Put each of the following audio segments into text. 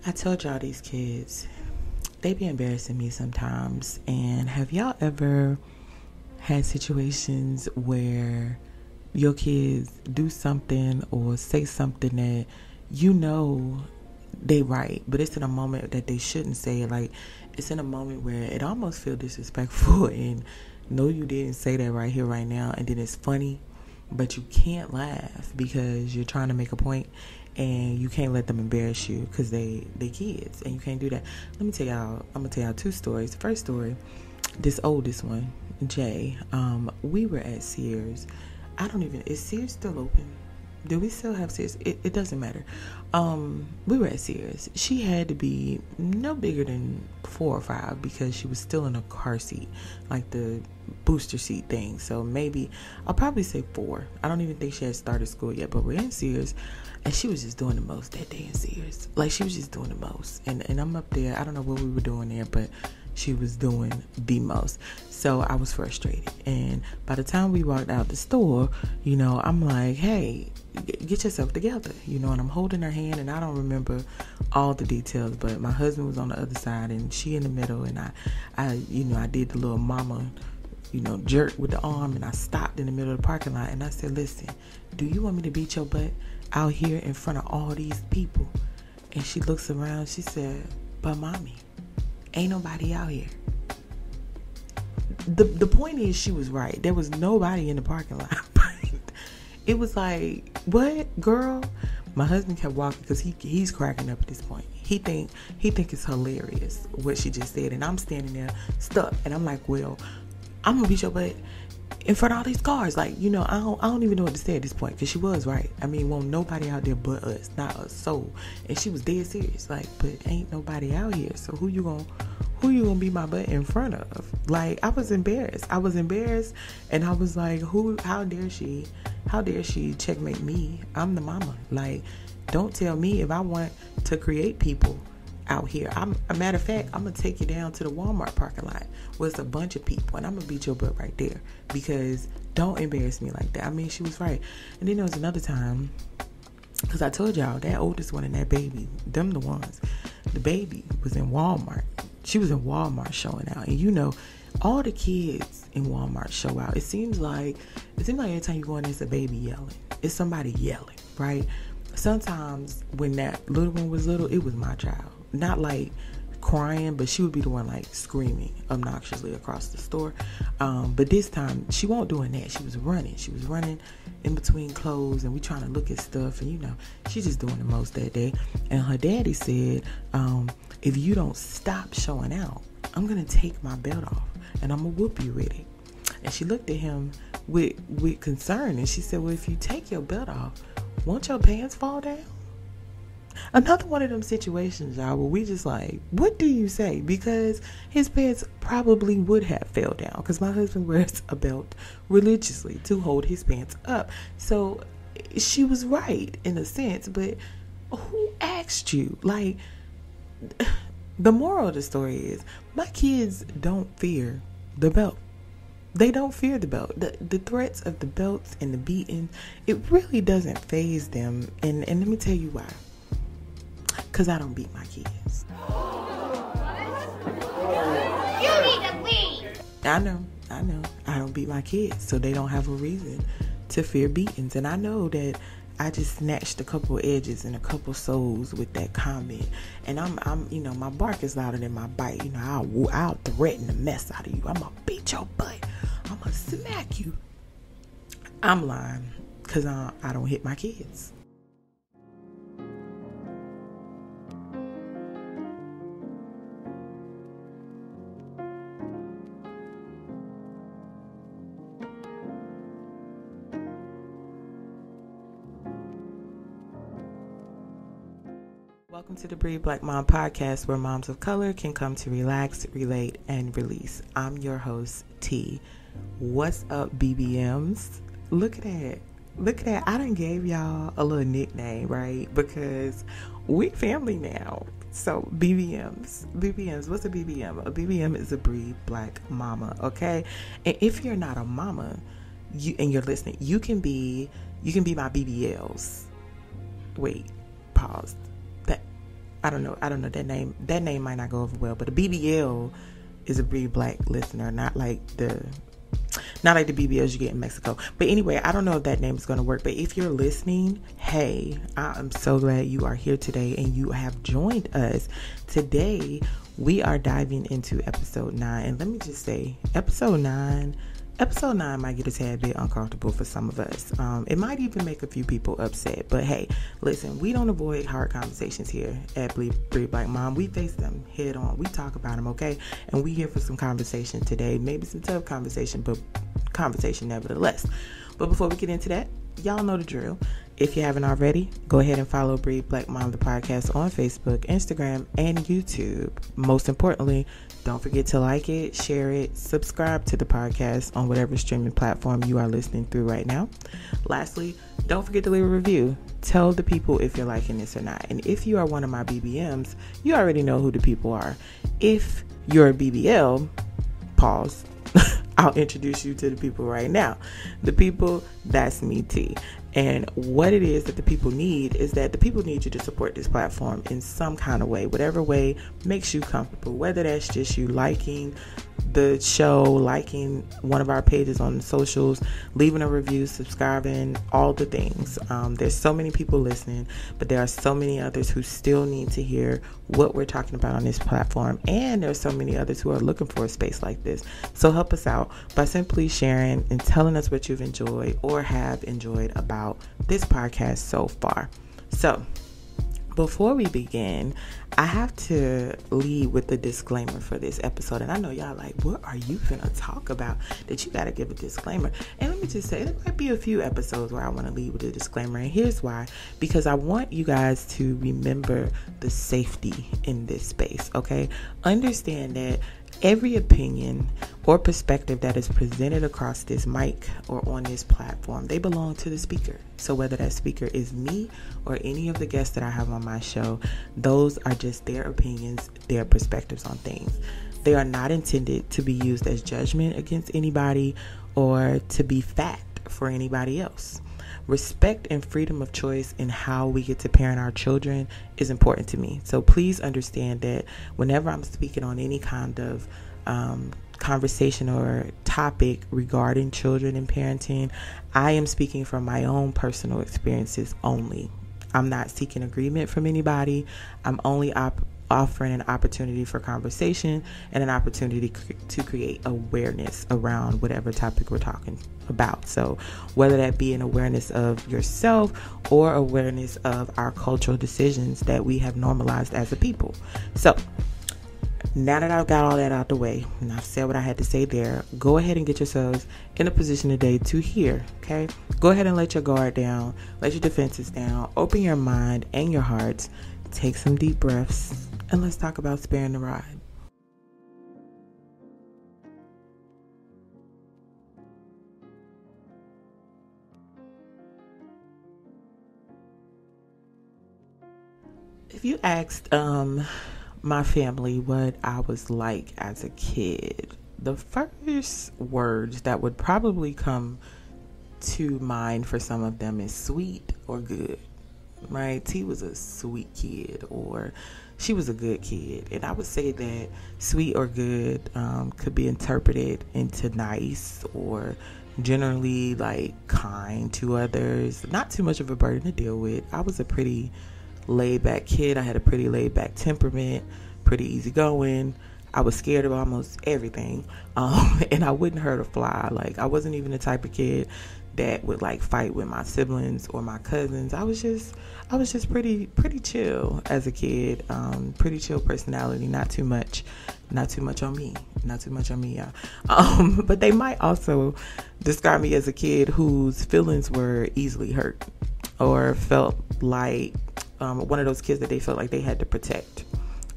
I told y'all these kids, they be embarrassing me sometimes. And have y'all ever had situations where your kids do something or say something that you know they right, but it's in a moment that they shouldn't say it? Like, it's in a moment where it almost feels disrespectful and no, you didn't say that right here, right now, and then it's funny, but you can't laugh because you're trying to make a point and you can't let them embarrass you because they kids and you can't do that. Let me tell y'all, I'm gonna tell y'all two stories. The first story, this oldest one, Jay, we were at Sears. Is Sears still open? Do we still have Sears? It doesn't matter. We were at Sears. She had to be no bigger than 4 or 5 because she was still in a car seat, like the booster seat thing. So maybe, I'll probably say 4. I don't even think she had started school yet, but we're in Sears and she was just doing the most that day in Sears. Like, she was just doing the most. And I'm up there. I don't know what we were doing there, but she was doing the most. So I was frustrated. And by the time we walked out the store, I'm like, hey, get yourself together, and I'm holding her hand, and I don't remember all the details, but my husband was on the other side and she in the middle, and I did the little mama, jerk with the arm, and I stopped in the middle of the parking lot and I said, listen, do you want me to beat your butt out here in front of all these people? And she looks around, she said, but mommy, ain't nobody out here. The point is, she was right. There was nobody in the parking lot. It was like, what, girl? My husband kept walking because he's cracking up at this point. He think it's hilarious what she just said, and I'm standing there stuck, and I'm like, well, I'm gonna beat your butt in front of all these cars. Like, I don't even know what to say at this point because she was right. I mean, won't nobody out there but us, not a soul. And she was dead serious. Like, but ain't nobody out here. So who you gonna be my butt in front of? Like, I was embarrassed, and I was like, how dare she checkmate me? I'm the mama. Like, don't tell me if I want to create people out here. A matter of fact, I'm gonna take you down to the Walmart parking lot where it's a bunch of people, and I'm gonna beat your butt right there, because don't embarrass me like that. I mean, she was right. And then there was another time, because I told y'all, that oldest one and that baby, them the ones. The baby was in Walmart. She was in Walmart showing out. And all the kids in Walmart show out. It seems like every time you go in, there's a baby yelling. It's somebody yelling, right? Sometimes when that little one was little, it was my child. Not like crying, but she would be the one like screaming obnoxiously across the store. But this time, she wasn't doing that. She was running. In between clothes, and we trying to look at stuff, and she's just doing the most that day. And her daddy said, if you don't stop showing out, I'm gonna take my belt off and I'm gonna whoop you with it. And she looked at him with concern, and she said, well, if you take your belt off, won't your pants fall down? Another one of them situations, y'all, where we just like, what do you say? Because his pants probably would have fell down, because my husband wears a belt religiously to hold his pants up. So she was right in a sense, but who asked you? Like, the moral of the story is, my kids don't fear the belt. They don't fear the belt. The threats of the belts and the beating, it really doesn't faze them. And let me tell you why. Because I don't beat my kids. You need to leave. I know. I don't beat my kids, so they don't have a reason to fear beatings. And I know that I just snatched a couple edges and a couple soles with that comment. And I'm my bark is louder than my bite. I'll threaten the mess out of you. I'm gonna beat your butt. I'm gonna smack you. I'm lying, because I don't hit my kids. Welcome to the Breed Black Mom podcast, where moms of color can come to relax, relate, and release. I'm your host, T. What's up, BBMs? Look at that. I done gave y'all a little nickname, right? Because we family now. So BBMs. What's a BBM? A BBM is a Breed Black Mama, okay? And if you're not a mama, and you're listening, you can be my BBLs. Wait, pause. I don't know that name. That name might not go over well, but a BBL is a Breed Black listener, not like the BBLs you get in Mexico. But anyway, I don't know if that name is going to work, but if you're listening, hey, I am so glad you are here today and you have joined us. Today, we are diving into episode 9. And let me just say, episode 9 might get a tad bit uncomfortable for some of us. It might even make a few people upset. But hey, listen, we don't avoid hard conversations here at Breed Black Mom. We face them head on. We talk about them, okay? And we here for some conversation today. Maybe some tough conversation, but conversation nevertheless. But before we get into that, y'all know the drill. If you haven't already, go ahead and follow Breed Black Mom, the podcast, on Facebook, Instagram, and YouTube. Most importantly, don't forget to like it, share it, subscribe to the podcast on whatever streaming platform you are listening through right now. Lastly, don't forget to leave a review. Tell the people if you're liking this or not. And if you are one of my BBMs, you already know who the people are. If you're a BBL, pause. I'll introduce you to the people right now. The people, that's me, T. And what it is that the people need is that the people need you to support this platform in some kind of way, whatever way makes you comfortable, whether that's just you liking the show, liking one of our pages on the socials, leaving a review, subscribing, all the things. There's so many people listening, but there are so many others who still need to hear what we're talking about on this platform. And there's so many others who are looking for a space like this. So help us out by simply sharing and telling us what you've enjoyed or have enjoyed about this podcast so far. So before we begin, I have to lead with the disclaimer for this episode. And I know y'all like, what are you finna talk about that you gotta give a disclaimer? And let me just say, there might be a few episodes where I want to lead with a disclaimer. And here's why. Because I want you guys to remember the safety in this space, okay? Understand that every opinion or perspective that is presented across this mic or on this platform, they belong to the speaker. So whether that speaker is me or any of the guests that I have on my show, those are just their opinions, their perspectives on things. They are not intended to be used as judgment against anybody or to be fact for anybody else. Respect and freedom of choice in how we get to parent our children is important to me. So please understand that whenever I'm speaking on any kind of conversation or topic regarding children and parenting, I am speaking from my own personal experiences only. I'm not seeking agreement from anybody. I'm only offering an opportunity for conversation and an opportunity to create awareness around whatever topic we're talking about. So whether that be an awareness of yourself or awareness of our cultural decisions that we have normalized as a people. So now that I've got all that out the way and I've said what I had to say there, go ahead and get yourselves in a position today to hear, okay? Go ahead and let your guard down, let your defenses down, open your mind and your hearts, take some deep breaths, and let's talk about sparing the ride. If you asked my family what I was like as a kid, the first words that would probably come to mind for some of them is sweet or good, right? T was a sweet kid, or she was a good kid. And I would say that sweet or good could be interpreted into nice or generally like kind to others, not too much of a burden to deal with. I was a pretty laid back kid. I had a pretty laid back temperament, pretty easygoing. I was scared of almost everything. And I wouldn't hurt a fly. Like, I wasn't even the type of kid that would like fight with my siblings or my cousins. I was just pretty chill as a kid. Pretty chill personality, not too much on me, y'all. But they might also describe me as a kid whose feelings were easily hurt, or felt like one of those kids that they felt like they had to protect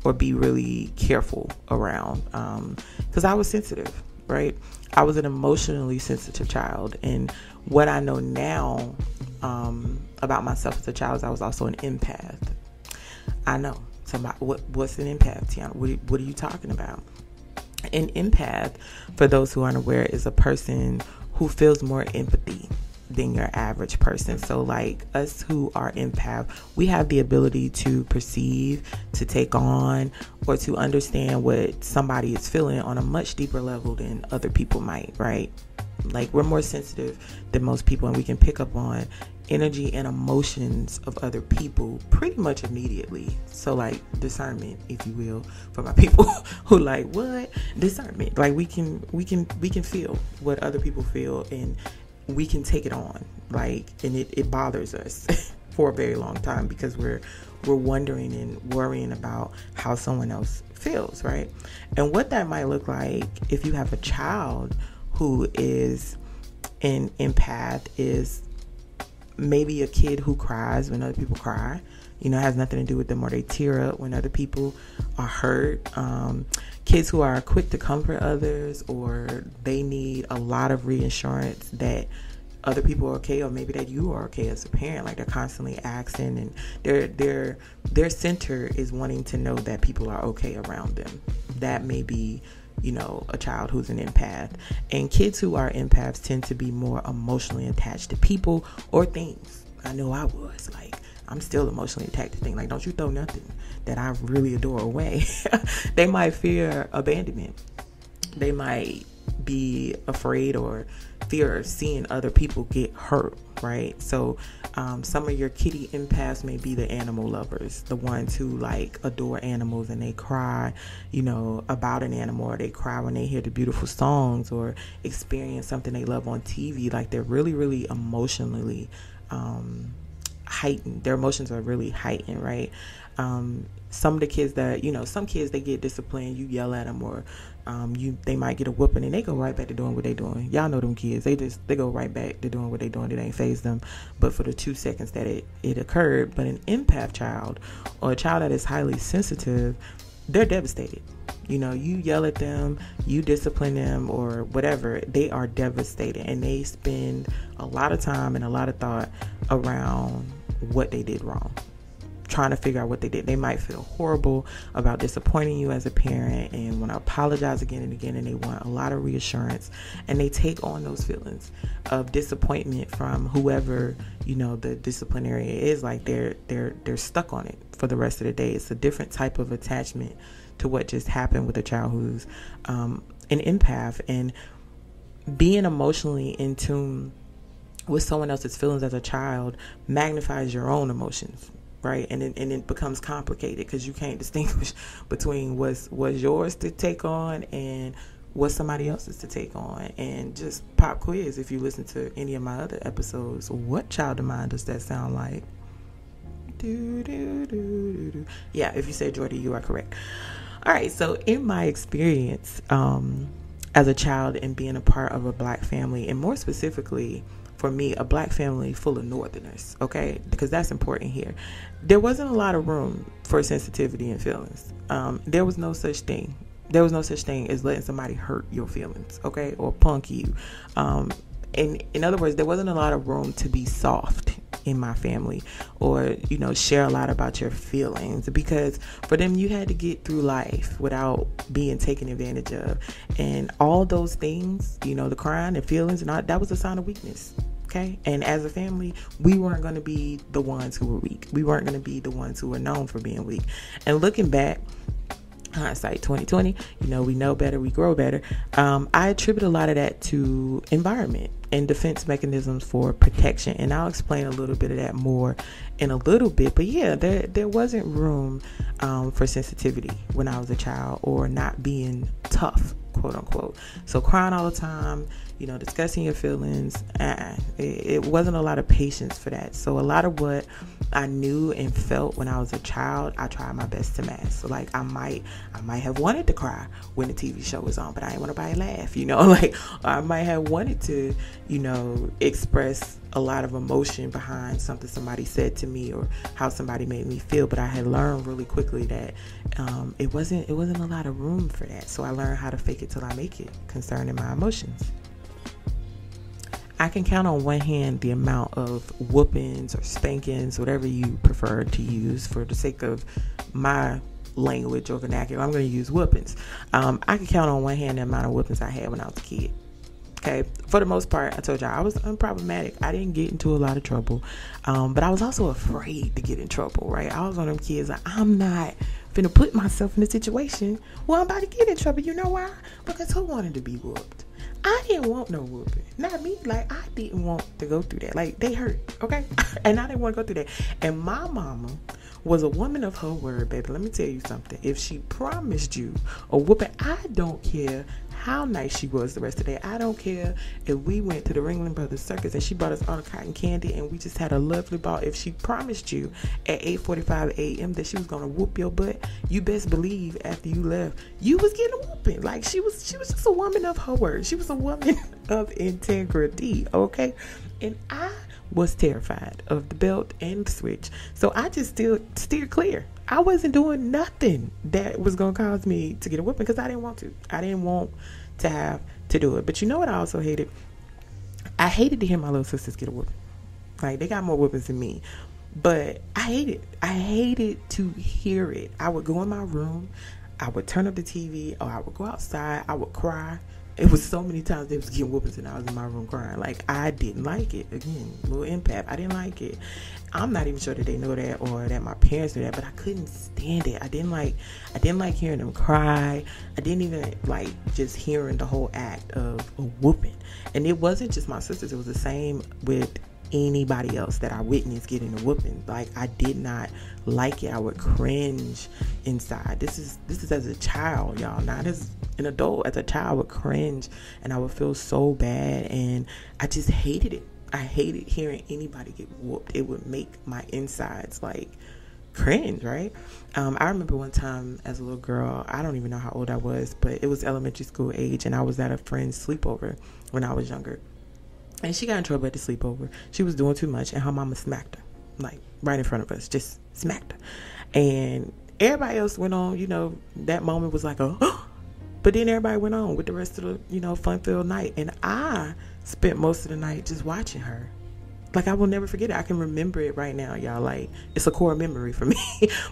or be really careful around, because I was sensitive, right? I was an emotionally sensitive child. And what I know now about myself as a child is I was also an empath. I know. Somebody, what's an empath, Tiana? What are you talking about? An empath, for those who aren't aware, is a person who feels more empathy than your average person. So like us who are empath, we have the ability to perceive, to take on, or to understand what somebody is feeling on a much deeper level than other people might, right? Like we're more sensitive than most people, and we can pick up on energy and emotions of other people pretty much immediately. So like discernment, if you will, for my people who like what discernment, like we can feel what other people feel, and we can take it on, like, and it bothers us for a very long time because we're wondering and worrying about how someone else feels, right? And what that might look like if you have a child who is an empath is maybe a kid who cries when other people cry. You know, it has nothing to do with them, or they tear up when other people are hurt. Kids who are quick to comfort others, or they need a lot of reassurance that other people are okay, or maybe that you are okay as a parent. Like they're constantly asking, and their center is wanting to know that people are okay around them. That may be, you know, a child who's an empath. And kids who are empaths tend to be more emotionally attached to people or things. I know I was. Like, I'm still emotionally attached to things. Like, don't you throw nothing that I really adore away. They might fear abandonment. They might be afraid or fear of seeing other people get hurt, right? So some of your kitty empaths may be the animal lovers, the ones who like adore animals, and they cry, you know, about an animal, or they cry when they hear the beautiful songs or experience something they love on TV. Like they're really, really emotionally heightened. Their emotions are really heightened, right? Some of the kids that, you know, some kids, they get disciplined, you yell at them, or they might get a whooping and they go right back to doing what they doing. Y'all know them kids, they go right back to doing what they doing. It ain't faze them but for the 2 seconds that it occurred. But an empath child, or a child that is highly sensitive, they're devastated. You know, you yell at them, you discipline them, or whatever, they are devastated, and they spend a lot of time and a lot of thought around what they did wrong, trying to figure out what they did. They might feel horrible about disappointing you as a parent and want to apologize again and again, and they want a lot of reassurance, and they take on those feelings of disappointment from whoever, you know, the disciplinarian is. Like they're stuck on it for the rest of the day. It's a different type of attachment to what just happened with a child who's an empath. And being emotionally in tune with someone else's feelings as a child magnifies your own emotions, right? And it becomes complicated because you can't distinguish between what's yours to take on and what somebody else's to take on. And just pop quiz, if you listen to any of my other episodes, what child of mine does that sound like? Yeah, if you say Jordy, you are correct. All right, so in my experience as a child and being a part of a black family, and more specifically for me, a black family full of Northerners, okay, because that's important here, there wasn't a lot of room for sensitivity and feelings. There was no such thing. There was no such thing as letting somebody hurt your feelings, okay, or punk you. In other words, there wasn't a lot of room to be soft in my family, or, you know, share a lot about your feelings, because for them, you had to get through life without being taken advantage of. And all those things, you know, the crying and feelings and all, that was a sign of weakness. Okay. And as a family, we weren't going to be the ones who were weak. We weren't going to be the ones who were known for being weak. And looking back, hindsight 2020, you know, we know better, we grow better. I attribute a lot of that to environment and defense mechanisms for protection, and I'll explain a little bit of that more in a little bit. But yeah, there wasn't room for sensitivity when I was a child, or not being tough, quote unquote. So crying all the time, you know, discussing your feelings, it wasn't a lot of patience for that. So a lot of what I knew and felt when I was a child, I tried my best to mask. So like I might have wanted to cry when the TV show was on, but I didn't want nobody to laugh, you know, like I might have wanted to, you know, express a lot of emotion behind something somebody said to me or how somebody made me feel, but I had learned really quickly that it wasn't a lot of room for that. So I learned how to fake it till I make it concerning my emotions. I can count on one hand the amount of whoopings or spankings, whatever you prefer to use for the sake of my language or vernacular. I'm going to use whoopings. I can count on one hand the amount of whoopings I had when I was a kid. Okay, for the most part, I told y'all I was unproblematic. I didn't get into a lot of trouble, but I was also afraid to get in trouble, right? I was one of them kids like, I'm not finna put myself in a situation where I'm about to get in trouble. You know why? Because who wanted to be whooped? I didn't want no whooping. Not me. Like, I didn't want to go through that. Like, they hurt, okay? And I didn't want to go through that. And my mama was a woman of her word, baby. Let me tell you something. If she promised you a whooping, I don't care how nice she was the rest of the day. I don't care if we went to the Ringling Brothers Circus and she brought us all the cotton candy and we just had a lovely ball. If she promised you at 8:45 a.m. that she was gonna whoop your butt, you best believe after you left, you was getting a whooping. Like, she was just a woman of her word. She was a woman of integrity, okay? And I was terrified of the belt and the switch, so I just still steered clear. I wasn't doing nothing that was gonna cause me to get a whooping because I didn't want to. I didn't want to have to do it. But you know what I also hated? I hated to hear my little sisters get a whooping. Like, they got more whoopings than me, but I hated to hear it. I would go in my room, I would turn up the TV, or I would go outside, I would cry. It was so many times they was getting whoopings and I was in my room crying. Like, I didn't like it. Again, little empath. I didn't like it. I'm not even sure that they know that or that my parents knew that, but I couldn't stand it. I didn't like hearing them cry. I didn't even like just hearing the whole act of a whooping. And it wasn't just my sisters. It was the same with anybody else that I witnessed getting a whooping. Like, I did not like it. I would cringe inside. This is as a child, y'all, not as an adult. As a child, I would cringe and I would feel so bad, and I just hated it. I hated hearing anybody get whooped. It would make my insides like cringe, right? I remember one time as a little girl, I don't even know how old I was, but it was elementary school age, and I was at a friend's sleepover when I was younger. And she got in trouble at the sleepover. She was doing too much, and her mama smacked her, like right in front of us, just smacked her. And everybody else went on, that moment was like but then everybody went on with the rest of the, fun-filled night. And I spent most of the night just watching her. Like, I will never forget it. I can remember it right now, y'all. Like, it's a core memory for me.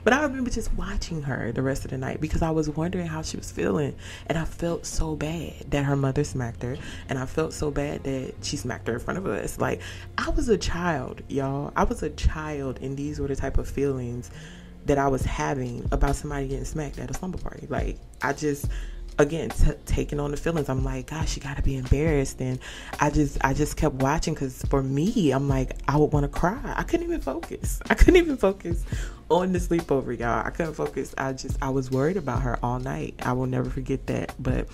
But I remember just watching her the rest of the night because I was wondering how she was feeling. And I felt so bad that her mother smacked her. And I felt so bad that she smacked her in front of us. Like, I was a child, y'all. I was a child, and these were the type of feelings that I was having about somebody getting smacked at a slumber party. Like, I just... Again, taking on the feelings, I'm like, gosh, you gotta be embarrassed. And I just kept watching because for me, I'm like, I would want to cry. I couldn't even focus on the sleepover, y'all. I couldn't focus. I was worried about her all night. I will never forget that. But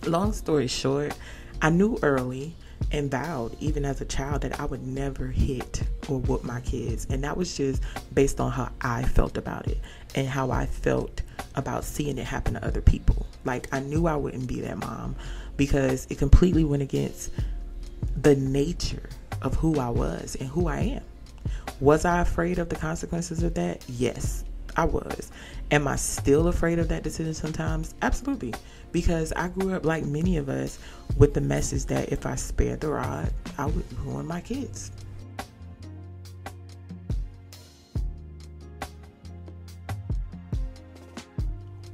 long story short, I knew early and vowed, even as a child, that I would never hit or whoop my kids. And that was just based on how I felt about it and how I felt about seeing it happen to other people. Like, I knew I wouldn't be that mom because it completely went against the nature of who I was and who I am. Was I afraid of the consequences of that? Yes, I was. Am I still afraid of that decision sometimes? Absolutely. Because I grew up, like many of us, with the message that if I spared the rod, I would ruin my kids.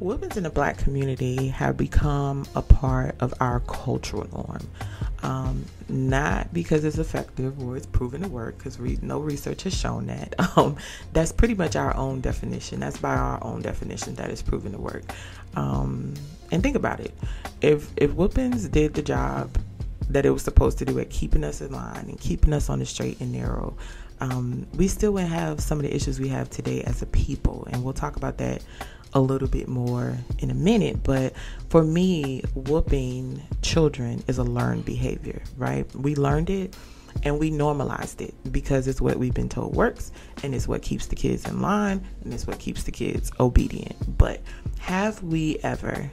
Whuppings in the Black community have become a part of our cultural norm. Not because it's effective or it's proven to work, because no research has shown that. That's pretty much our own definition. That's by our own definition that it's proven to work. And think about it. If whoopings did the job that it was supposed to do at keeping us in line and keeping us on the straight and narrow, we still would have some of the issues we have today as a people. And we'll talk about that a little bit more in a minute. But for me, whooping children is a learned behavior, right? We learned it and we normalized it because it's what we've been told works, and it's what keeps the kids in line, and it's what keeps the kids obedient. But have we ever,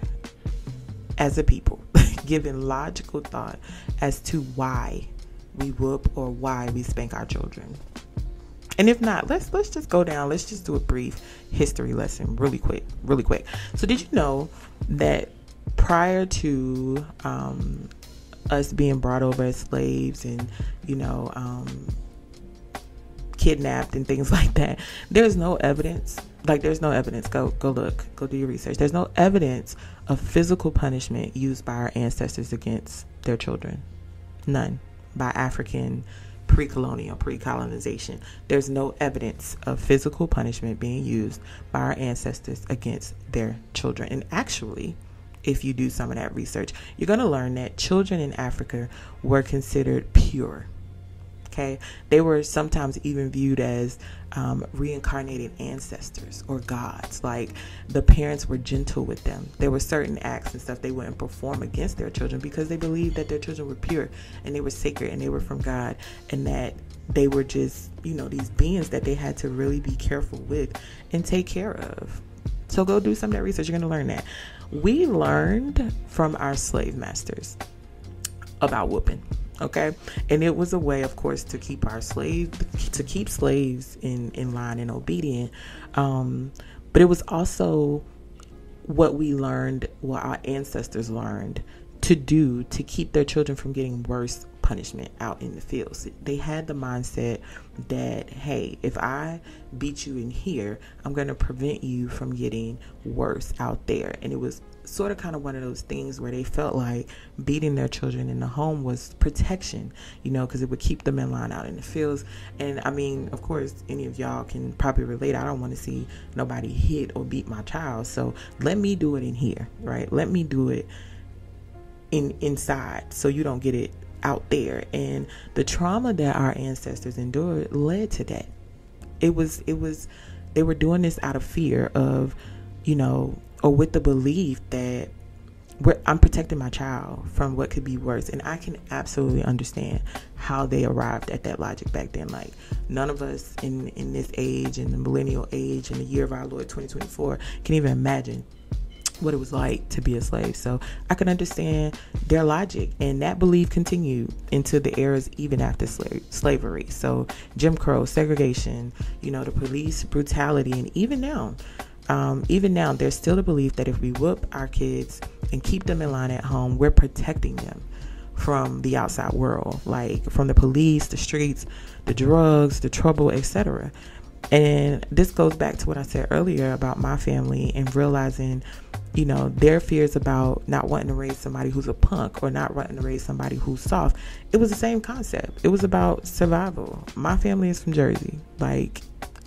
as a people, given logical thought as to why we whoop or why we spank our children? And if not, let's just go down. Let's just do a brief history lesson really quick. So did you know that prior to us being brought over as slaves and, kidnapped and things like that, there's no evidence Like, there's no evidence. Go look. Go do your research. There's no evidence of physical punishment used by our ancestors against their children. None. By African pre-colonization. There's no evidence of physical punishment being used by our ancestors against their children. And actually, if you do some of that research, you're going to learn that children in Africa were considered pure. Okay, they were sometimes even viewed as reincarnated ancestors or gods. Like, the parents were gentle with them. There were certain acts and stuff they wouldn't perform against their children because they believed that their children were pure and they were sacred and they were from God, and that they were just, these beings that they had to really be careful with and take care of. So go do some of that research. You're going to learn that. We learned from our slave masters about whooping. Okay. And it was a way, of course, to keep slaves in line and obedient. But it was also what our ancestors learned to do to keep their children from getting worse punishment out in the fields. They had the mindset that, hey, if I beat you in here, I'm going to prevent you from getting worse out there. And it was sort of kind of one of those things where they felt like beating their children in the home was protection, because it would keep them in line out in the fields. And I mean, of course, any of y'all can probably relate. I don't want to see nobody hit or beat my child. So let me do it in here, right? Let me do it inside so you don't get it out there. And the trauma that our ancestors endured led to that. It was they were doing this out of fear of, or with the belief that I'm protecting my child from what could be worse. And I can absolutely understand how they arrived at that logic back then. Like, none of us in this age, in the millennial age, in the year of our Lord 2024, can even imagine what it was like to be a slave. So I can understand their logic, and that belief continued into the eras even after slavery. So Jim Crow, segregation, the police brutality, and even now, there's still the belief that if we whoop our kids and keep them in line at home, we're protecting them from the outside world, like from the police, the streets, the drugs, the trouble, etc. And this goes back to what I said earlier about my family and realizing, their fears about not wanting to raise somebody who's a punk or not wanting to raise somebody who's soft. It was the same concept. It was about survival. My family is from Jersey. Like,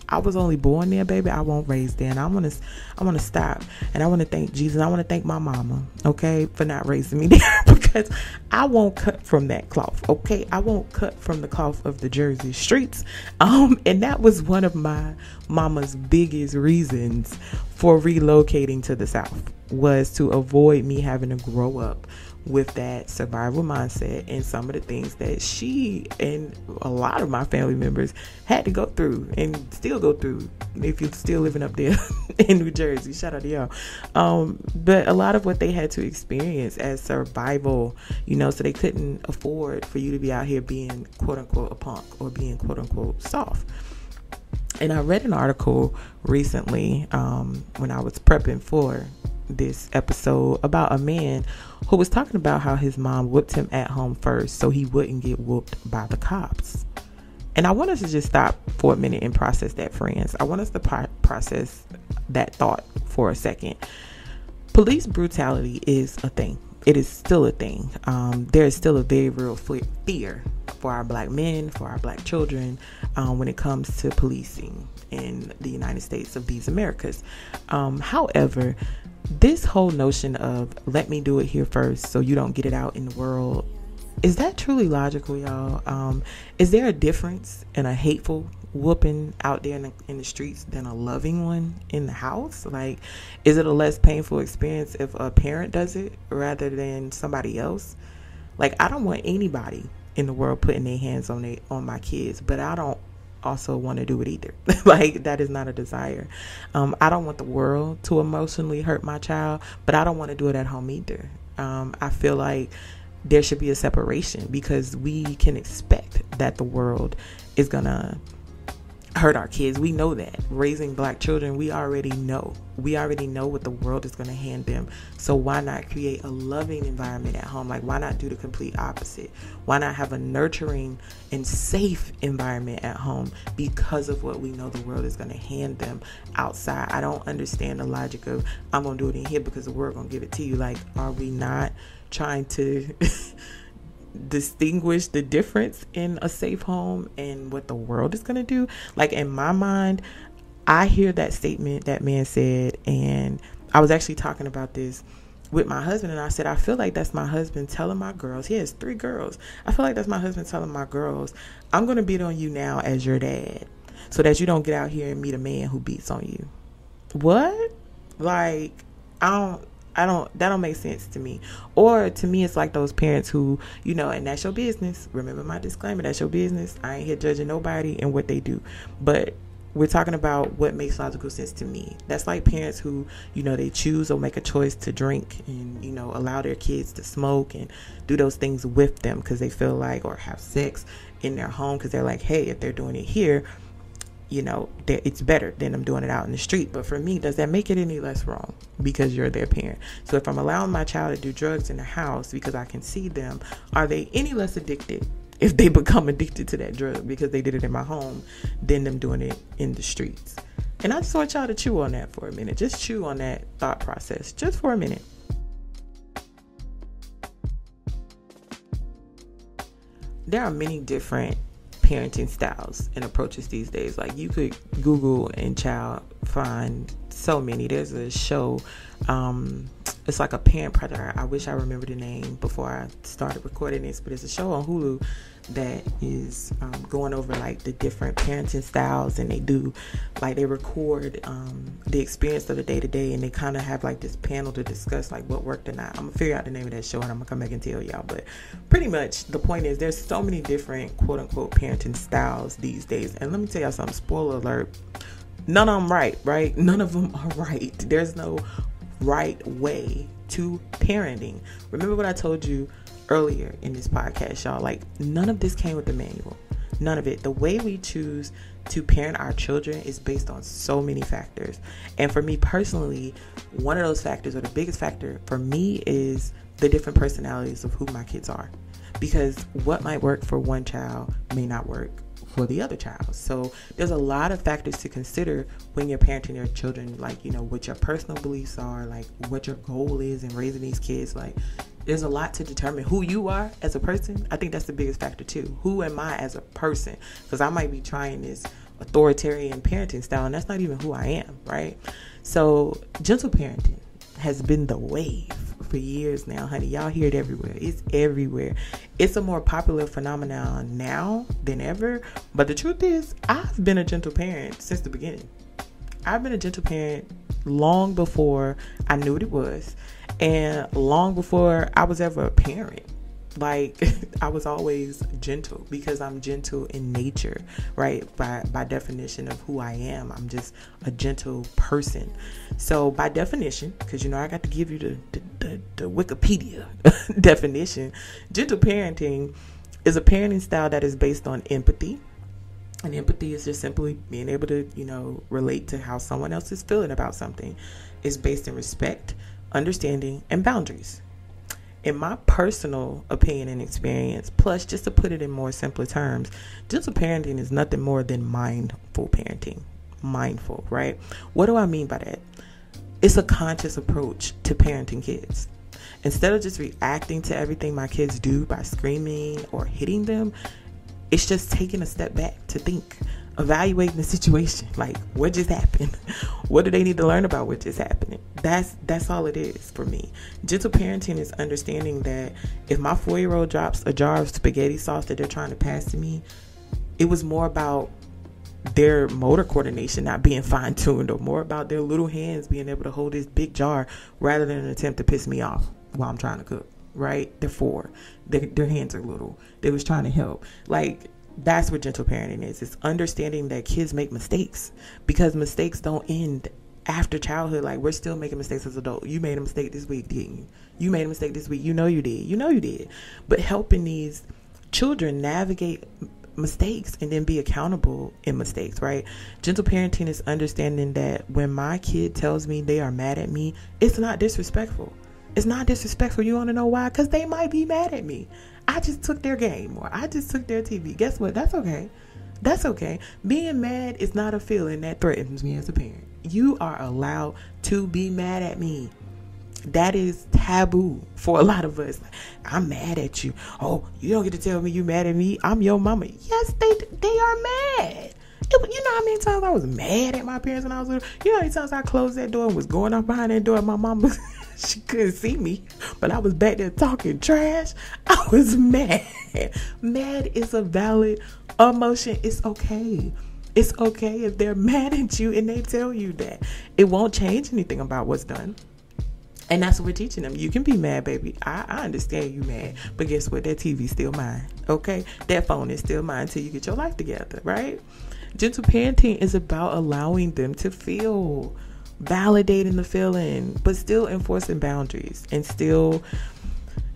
I was only born there, baby. I won't raise there. And I want to stop. And I want to thank Jesus. I want to thank my mama, okay, for not raising me there, because I won't cut from that cloth, okay? I won't cut from the cloth of the Jersey streets. And that was one of my mama's biggest reasons for relocating to the South, was to avoid me having to grow up with that survival mindset and some of the things that she and a lot of my family members had to go through and still go through if you're still living up there in New Jersey. Shout out to y'all. But a lot of what they had to experience as survival, so they couldn't afford for you to be out here being quote unquote a punk or being quote unquote soft. And I read an article recently when I was prepping for this episode about a man who was talking about how his mom whooped him at home first so he wouldn't get whooped by the cops. And I want us to just stop for a minute and process that, friends. I want us to process that thought for a second. Police brutality is a thing. It is still a thing. There is still a very real fear for our black men, for our black children, when it comes to policing in the United States of these Americas. However, this whole notion of let me do it here first so you don't get it out in the world, is that truly logical, y'all? Is there a difference in a hateful whooping out there in the streets than a loving one in the house? Like, is it a less painful experience if a parent does it rather than somebody else? Like, I don't want anybody in the world putting their hands on my kids, but I don't also want to do it either. Like, that is not a desire. I don't want the world to emotionally hurt my child, but I don't want to do it at home either. I feel like there should be a separation, because we can expect that the world is gonna hurt our kids. We know that. Raising black children, we already know. We already know what the world is going to hand them. So why not create a loving environment at home? Like, why not do the complete opposite? Why not have a nurturing and safe environment at home because of what we know the world is going to hand them outside? I don't understand the logic of, I'm going to do it in here because the world going to give it to you. Like, are we not trying to distinguish the difference in a safe home and what the world is going to do? Like, in my mind, I hear that statement that man said, and I was actually talking about this with my husband, and I said, I feel like that's my husband telling my girls, he has 3 girls, I feel like that's my husband telling my girls, I'm going to beat on you now as your dad so that you don't get out here and meet a man who beats on you. What? Like, that don't make sense to me. Or to me, it's like those parents who, you know, and that's your business. Remember my disclaimer, that's your business. I ain't here judging nobody and what they do. But we're talking about what makes logical sense to me. That's like parents who, you know, they choose or make a choice to drink and, you know, allow their kids to smoke and do those things with them because they feel like, or have sex in their home because they're like, hey, if they're doing it here, you know, it's better than them doing it out in the street. But for me, does that make it any less wrong because you're their parent? So if I'm allowing my child to do drugs in the house because I can see them, are they any less addicted if they become addicted to that drug because they did it in my home than them doing it in the streets? And I just want y'all to chew on that for a minute. Just chew on that thought process just for a minute. There are many different parenting styles and approaches these days. Like, you could Google and find so many. There's a show, it's like a parent project. I wish I remembered the name before I started recording this, but it's a show on Hulu that is going over like the different parenting styles, and they record the experience of the day to day, and they kind of have like this panel to discuss like what worked or not. I'm gonna figure out the name of that show and I'm gonna come back and tell y'all, but pretty much the point is there's so many different quote unquote parenting styles these days. And let me tell y'all something, spoiler alert, none of them right? None of them are right. There's no right way to parenting. Remember what I told you earlier in this podcast, y'all. Like, none of this came with the manual. None of it. The way we choose to parent our children is based on so many factors. And for me personally, one of those factors, or the biggest factor for me, is the different personalities of who my kids are. Because what might work for one child may not work for the other child. So there's a lot of factors to consider when you're parenting your children, like, you know, what your personal beliefs are, like what your goal is in raising these kids. Like, there's a lot to determine who you are as a person. I think that's the biggest factor too. Who am I as a person? Because I might be trying this authoritarian parenting style, and that's not even who I am, right? So gentle parenting has been the wave for years now, honey. Y'all hear it everywhere. It's everywhere. It's a more popular phenomenon now than ever. But the truth is, I've been a gentle parent since the beginning. I've been a gentle parent long before I knew what it was, and long before I was ever a parent. Like, I was always gentle because I'm gentle in nature, right? By definition of who I am, I'm just a gentle person. So by definition, because, you know, I got to give you the Wikipedia definition, gentle parenting is a parenting style that is based on empathy. And empathy is just simply being able to, you know, relate to how someone else is feeling about something. It's based in respect, understanding, and boundaries. In my personal opinion and experience, plus just to put it in more simpler terms, gentle parenting is nothing more than mindful parenting. Mindful, right? What do I mean by that? It's a conscious approach to parenting kids. Instead of just reacting to everything my kids do by screaming or hitting them, it's just taking a step back to think, evaluating the situation. Like, what just happened? What do they need to learn about what just happened? That's all it is for me. Gentle parenting is understanding that if my 4-year-old drops a jar of spaghetti sauce that they're trying to pass to me, it was more about their motor coordination not being fine-tuned, or more about their little hands being able to hold this big jar rather than an attempt to piss me off while I'm trying to cook, right? They're 4. Their hands are little. They was trying to help. Like, that's what gentle parenting is. It's understanding that kids make mistakes, because mistakes don't end after childhood. Like, we're still making mistakes as adults. You made a mistake this week, didn't you? You made a mistake this week. You know you did. But helping these children navigate mistakes and then be accountable in mistakes, right? Gentle parenting is understanding that when my kid tells me they are mad at me, it's not disrespectful. It's not disrespectful. You want to know why? Because they might be mad at me. I just took their game, or I just took their TV. Guess what? That's okay. That's okay. Being mad is not a feeling that threatens me as a parent. You are allowed to be mad at me. That is taboo for a lot of us. I'm mad at you. Oh, you don't get to tell me you mad at me. I'm your mama. Yes, they are mad. You know how many times I was mad at my parents when I was little? You know how many times I closed that door and was going up behind that door and my mama, she couldn't see me, but I was back there talking trash. I was mad. Mad is a valid emotion. It's okay. It's okay if they're mad at you and they tell you that. It won't change anything about what's done. And that's what we're teaching them. You can be mad, baby. I understand you mad. But guess what? That TV's still mine. Okay? That phone is still mine until you get your life together, right? Gentle parenting is about allowing them to feel, validating the feeling, but still enforcing boundaries and still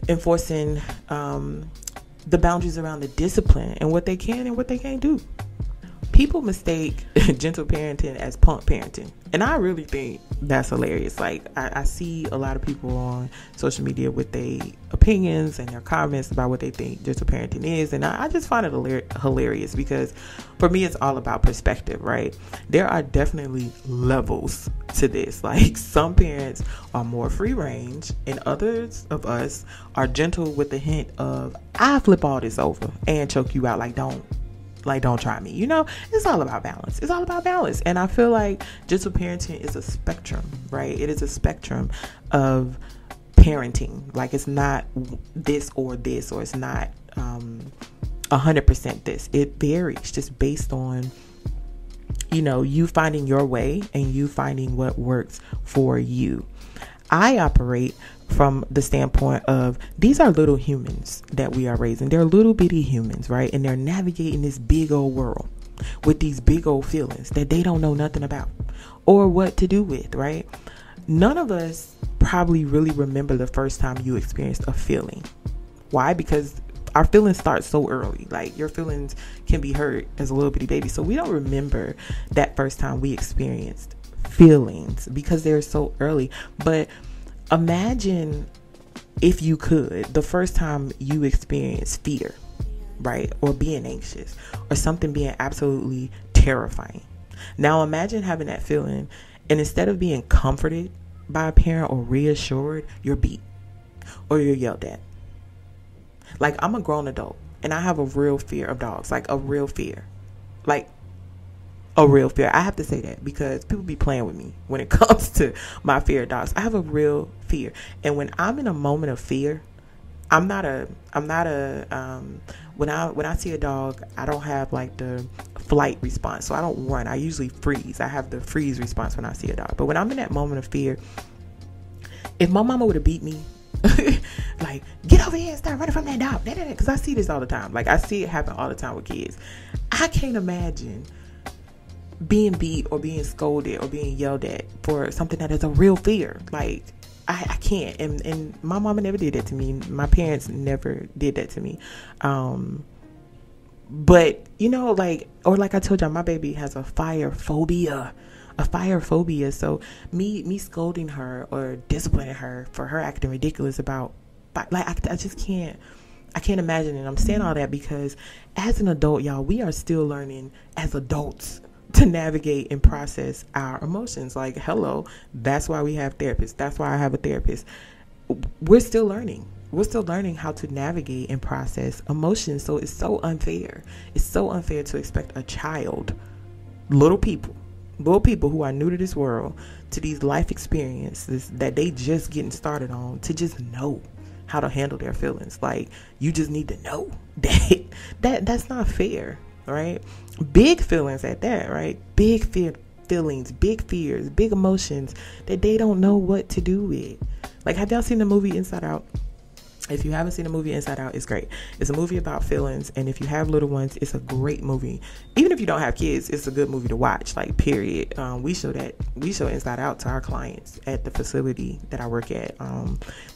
enforcing the boundaries around the discipline and what they can and what they can't do. People mistake gentle parenting as punk parenting. And I really think that's hilarious. Like, I see a lot of people on social media with their opinions and their comments about what they think gentle parenting is. And I just find it hilarious because for me, it's all about perspective, right? There are definitely levels to this. Like, some parents are more free range and others of us are gentle with the hint of, I flip all this over and choke you out. Don't try me. You know, it's all about balance. It's all about balance. And I feel like gentle parenting is a spectrum, right? It is a spectrum of parenting. Like, it's not this, or it's not 100% this. It varies just based on, you know, you finding your way and you finding what works for you. I operate from the standpoint of, these are little humans that we are raising. They're little bitty humans, right? And they're navigating this big old world with these big old feelings that they don't know nothing about or what to do with, right? None of us probably really remember the first time you experienced a feeling. Why? Because our feelings start so early. Like, your feelings can be hurt as a little bitty baby. So we don't remember that first time we experienced feelings because they're so early. But imagine, if you could, the first time you experienced fear, right? Or being anxious or something being absolutely terrifying. Now imagine having that feeling, and instead of being comforted by a parent or reassured, you're beat or you're yelled at. Like, I'm a grown adult and I have a real fear of dogs, like a real fear. Like, a real fear. I have to say that because people be playing with me when it comes to my fear of dogs. I have a real fear. And when I'm in a moment of fear, when I see a dog, I don't have like the flight response. So I don't run. I usually freeze. I have the freeze response when I see a dog. But when I'm in that moment of fear, if my mama would have beat me, like, get over here and start running from that dog. Because I see this all the time. Like, I see it happen all the time with kids. I can't imagine being beat or being scolded or being yelled at for something that is a real fear. Like, I can't. And my mama never did that to me. My parents never did that to me. But, you know, like I told y'all, my baby has a fire phobia. So me scolding her or disciplining her for her acting ridiculous about, like, I just can't. I can't imagine it. I'm saying all that because as an adult, y'all, we are still learning as adults to navigate and process our emotions. Like, hello, that's why we have therapists. That's why I have a therapist. We're still learning. We're still learning how to navigate and process emotions. So it's so unfair. It's so unfair to expect a child, little people who are new to this world, to these life experiences that they just getting started on, to just know how to handle their feelings. Like, you just need to know that's not fair. Right? Big feelings at that, right? Big feelings, big fears, big emotions that they don't know what to do with. Like, have y'all seen the movie Inside Out? If you haven't seen the movie Inside Out, it's great. It's a movie about feelings, and if you have little ones, it's a great movie. Even if you don't have kids, it's a good movie to watch, like, period. We show Inside Out to our clients at the facility that I work at.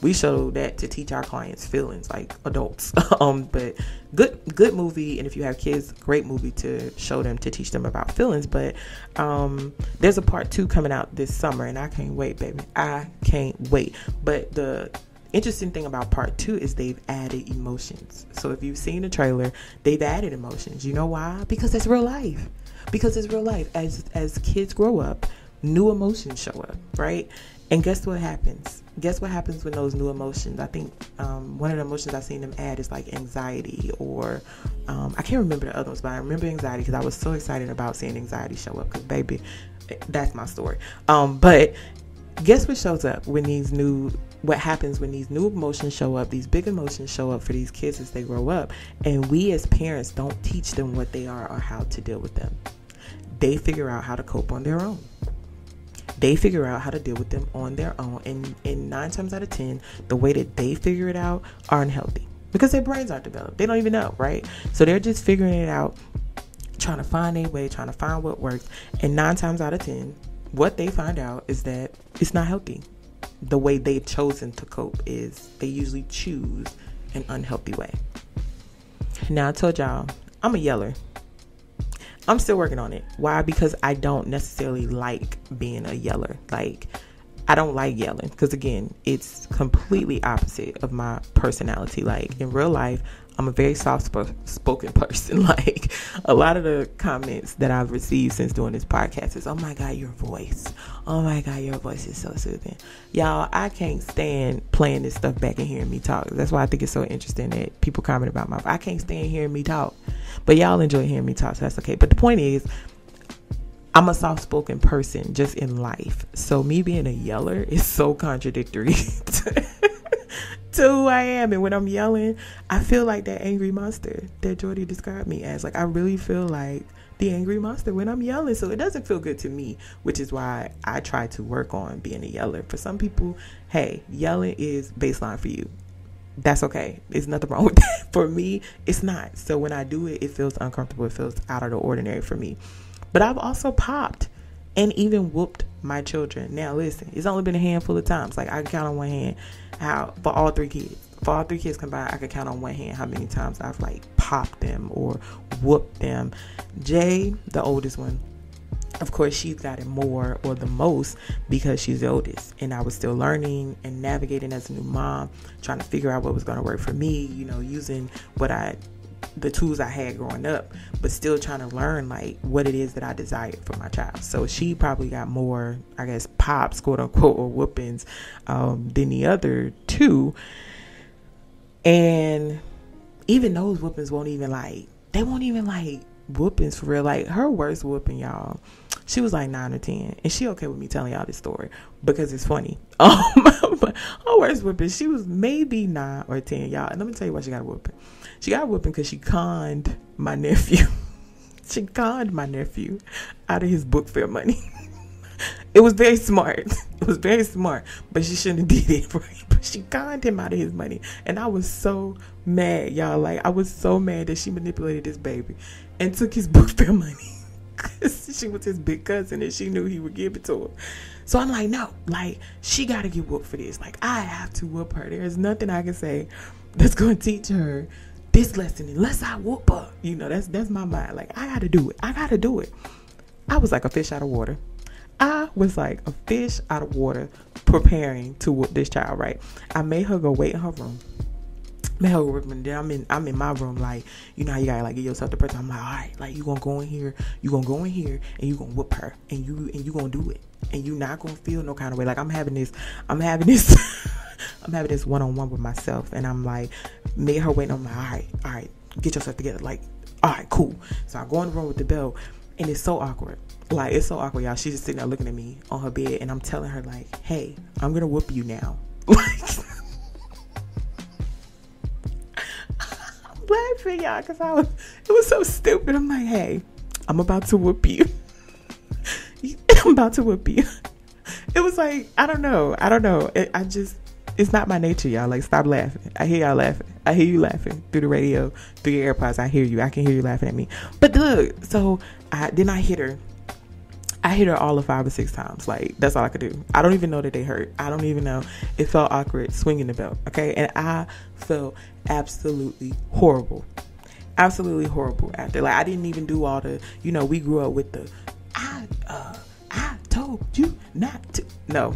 We show that to teach our clients feelings, like adults. But good movie, and if you have kids, great movie to show them, to teach them about feelings. But there's a part 2 coming out this summer, and I can't wait, baby. I can't wait. But the interesting thing about part 2 is they've added emotions. So if you've seen the trailer, they've added emotions. You know why? Because it's real life. As kids grow up, new emotions show up, right? And guess what happens? Guess what happens when those new emotions? I think one of the emotions I've seen them add is like anxiety, or I can't remember the other ones, but I remember anxiety because I was so excited about seeing anxiety show up, because baby, that's my story. But guess what shows up when what happens when these new emotions show up, these big emotions show up for these kids as they grow up, and we as parents don't teach them what they are or how to deal with them. They figure out how to cope on their own. They figure out how to deal with them on their own, and 9 times out of 10, the way that they figure it out are unhealthy, because their brains aren't developed. They don't even know, right? So they're just figuring it out, trying to find a way, trying to find what works, and 9 times out of 10, what they find out is that it's not healthy. The way they've chosen to cope is they usually choose an unhealthy way. Now, I told y'all, I'm a yeller. I'm still working on it. Why? Because I don't necessarily like being a yeller. Like, I don't like yelling, because again, it's completely opposite of my personality. Like, in real life, I'm a very soft-spoken person. Like, a lot of the comments that I've received since doing this podcast is, oh my God, your voice. Oh my God, your voice is so soothing. Y'all, I can't stand playing this stuff back and hearing me talk. That's why I think it's so interesting that people comment about my voice. I can't stand hearing me talk. But y'all enjoy hearing me talk, so that's okay. But the point is, I'm a soft-spoken person just in life. So me being a yeller is so contradictory to who I am. And when I'm yelling, I feel like that angry monster that Jordy described me as. Like, I really feel like the angry monster when I'm yelling. So it doesn't feel good to me, which is why I try to work on being a yeller. For some people, hey, yelling is baseline for you. That's okay. There's nothing wrong with that. For me, it's not. So when I do it, it feels uncomfortable. It feels out of the ordinary for me. But I've also popped and even whooped my children. Now, listen, it's only been a handful of times. Like, I can count on one hand how, for all 3 kids. For all 3 kids combined, I can count on one hand how many times I've, like, popped them or whooped them. Jay, the oldest one, of course, she's got it more or the most because she's the oldest. And I was still learning and navigating as a new mom, trying to figure out what was going to work for me, you know, using the tools I had growing up, but still trying to learn like what it is that I desired for my child. So she probably got more, I guess, pops, quote unquote, or whoopings than the other 2. And even those whoopings won't even like whoopings for real. Like, her worst whooping, y'all, she was like 9 or 10, and she okay with me telling y'all this story because it's funny. But her worst whooping, she was maybe 9 or 10, y'all. And let me tell you why she got a whooping. She got a whooping because she conned my nephew. She conned my nephew out of his book fair money. It was very smart. But she shouldn't have did it, right? But she conned him out of his money. And I was so mad, y'all. Like, I was so mad that she manipulated this baby and took his book fair money. Because she was his big cousin and she knew he would give it to her. So I'm like, no, like, she got to get whooped for this. Like, I have to whoop her. There's nothing I can say that's going to teach her this lesson unless I whoop her. You know, that's my mind. Like, I got to do it. I was like a fish out of water. Preparing to whoop this child, right? I made her go wait in her room. And then I'm in my room, like, you know how you gotta like give yourself the person. I'm like, all right, like, you gonna go in here, and you gonna whoop her, and you gonna do it, and you not gonna feel no kind of way. Like, I'm having this I'm having this one-on-one with myself, and I'm like, made her wait, and I'm like, all right, get yourself together. Like, all right, cool. So I go in the room with the bell, and it's so awkward. Like, it's so awkward, y'all. She's just sitting there looking at me on her bed, and I'm telling her, like, hey, I'm gonna whoop you now. Like, I'm laughing, y'all, because it was so stupid. I'm like, hey, I'm about to whoop you. I'm about to whoop you. It was like, I don't know. It's not my nature, y'all. Like, stop laughing. I hear y'all laughing. I hear you laughing through the radio, through your AirPods. I hear you. I can hear you laughing at me. But look, so I hit her. I hit her all of 5 or 6 times. Like, that's all I could do. I don't even know that they hurt. I don't even know. It felt awkward swinging the belt. Okay. And I felt absolutely horrible. Absolutely horrible after. Like, I didn't even do all the, we grew up with the, I told you not to. No.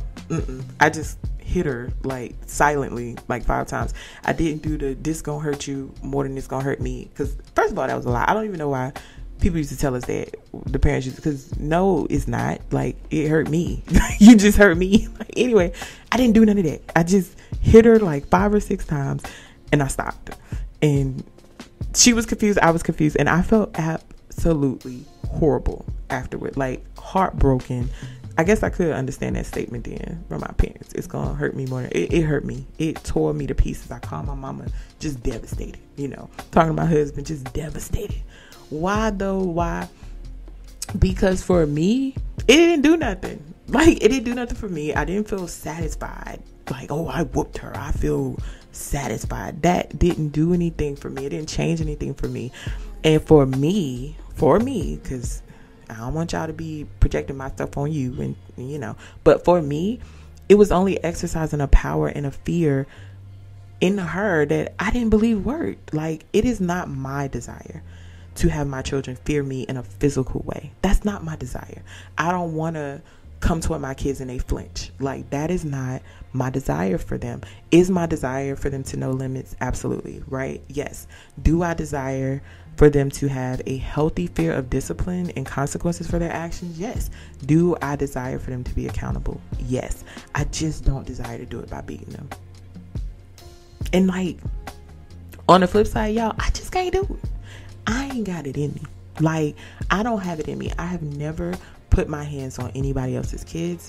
I just hit her like silently like 5 times. I didn't do the this gonna hurt you more than this gonna hurt me, because first of all, that was a lie. I don't even know why people used to tell us that, the parents used to, because no, it's not. Like, it hurt me. You just hurt me. Like, anyway, I didn't do none of that. I just hit her like 5 or 6 times and I stopped. And she was confused, I was confused, and I felt absolutely horrible afterward, like heartbroken. I guess I could understand that statement then from my parents. It's gonna hurt me more than it hurt me. It tore me to pieces. I called my mama just devastated, talking to my husband, just devastated. Why though? Why? Because for me, it didn't do nothing. Like, it didn't do nothing for me. I didn't feel satisfied. Like, oh, I whooped her, I feel satisfied. That didn't do anything for me. It didn't change anything for me. And for me, because I don't want y'all to be projecting my stuff on you, and but for me, it was only exercising a power and a fear in her that I didn't believe worked. Like, it is not my desire to have my children fear me in a physical way. That's not my desire. I don't want to come toward my kids and they flinch. Like, that is not my desire for them. Is my desire for them to know limits? Absolutely. Right? Yes. Do I desire for them to have a healthy fear of discipline and consequences for their actions? Yes. Do I desire for them to be accountable? Yes. I just don't desire to do it by beating them. And like, on the flip side, y'all, I just can't do it. I ain't got it in me. Like, I don't have it in me. I have never put my hands on anybody else's kids.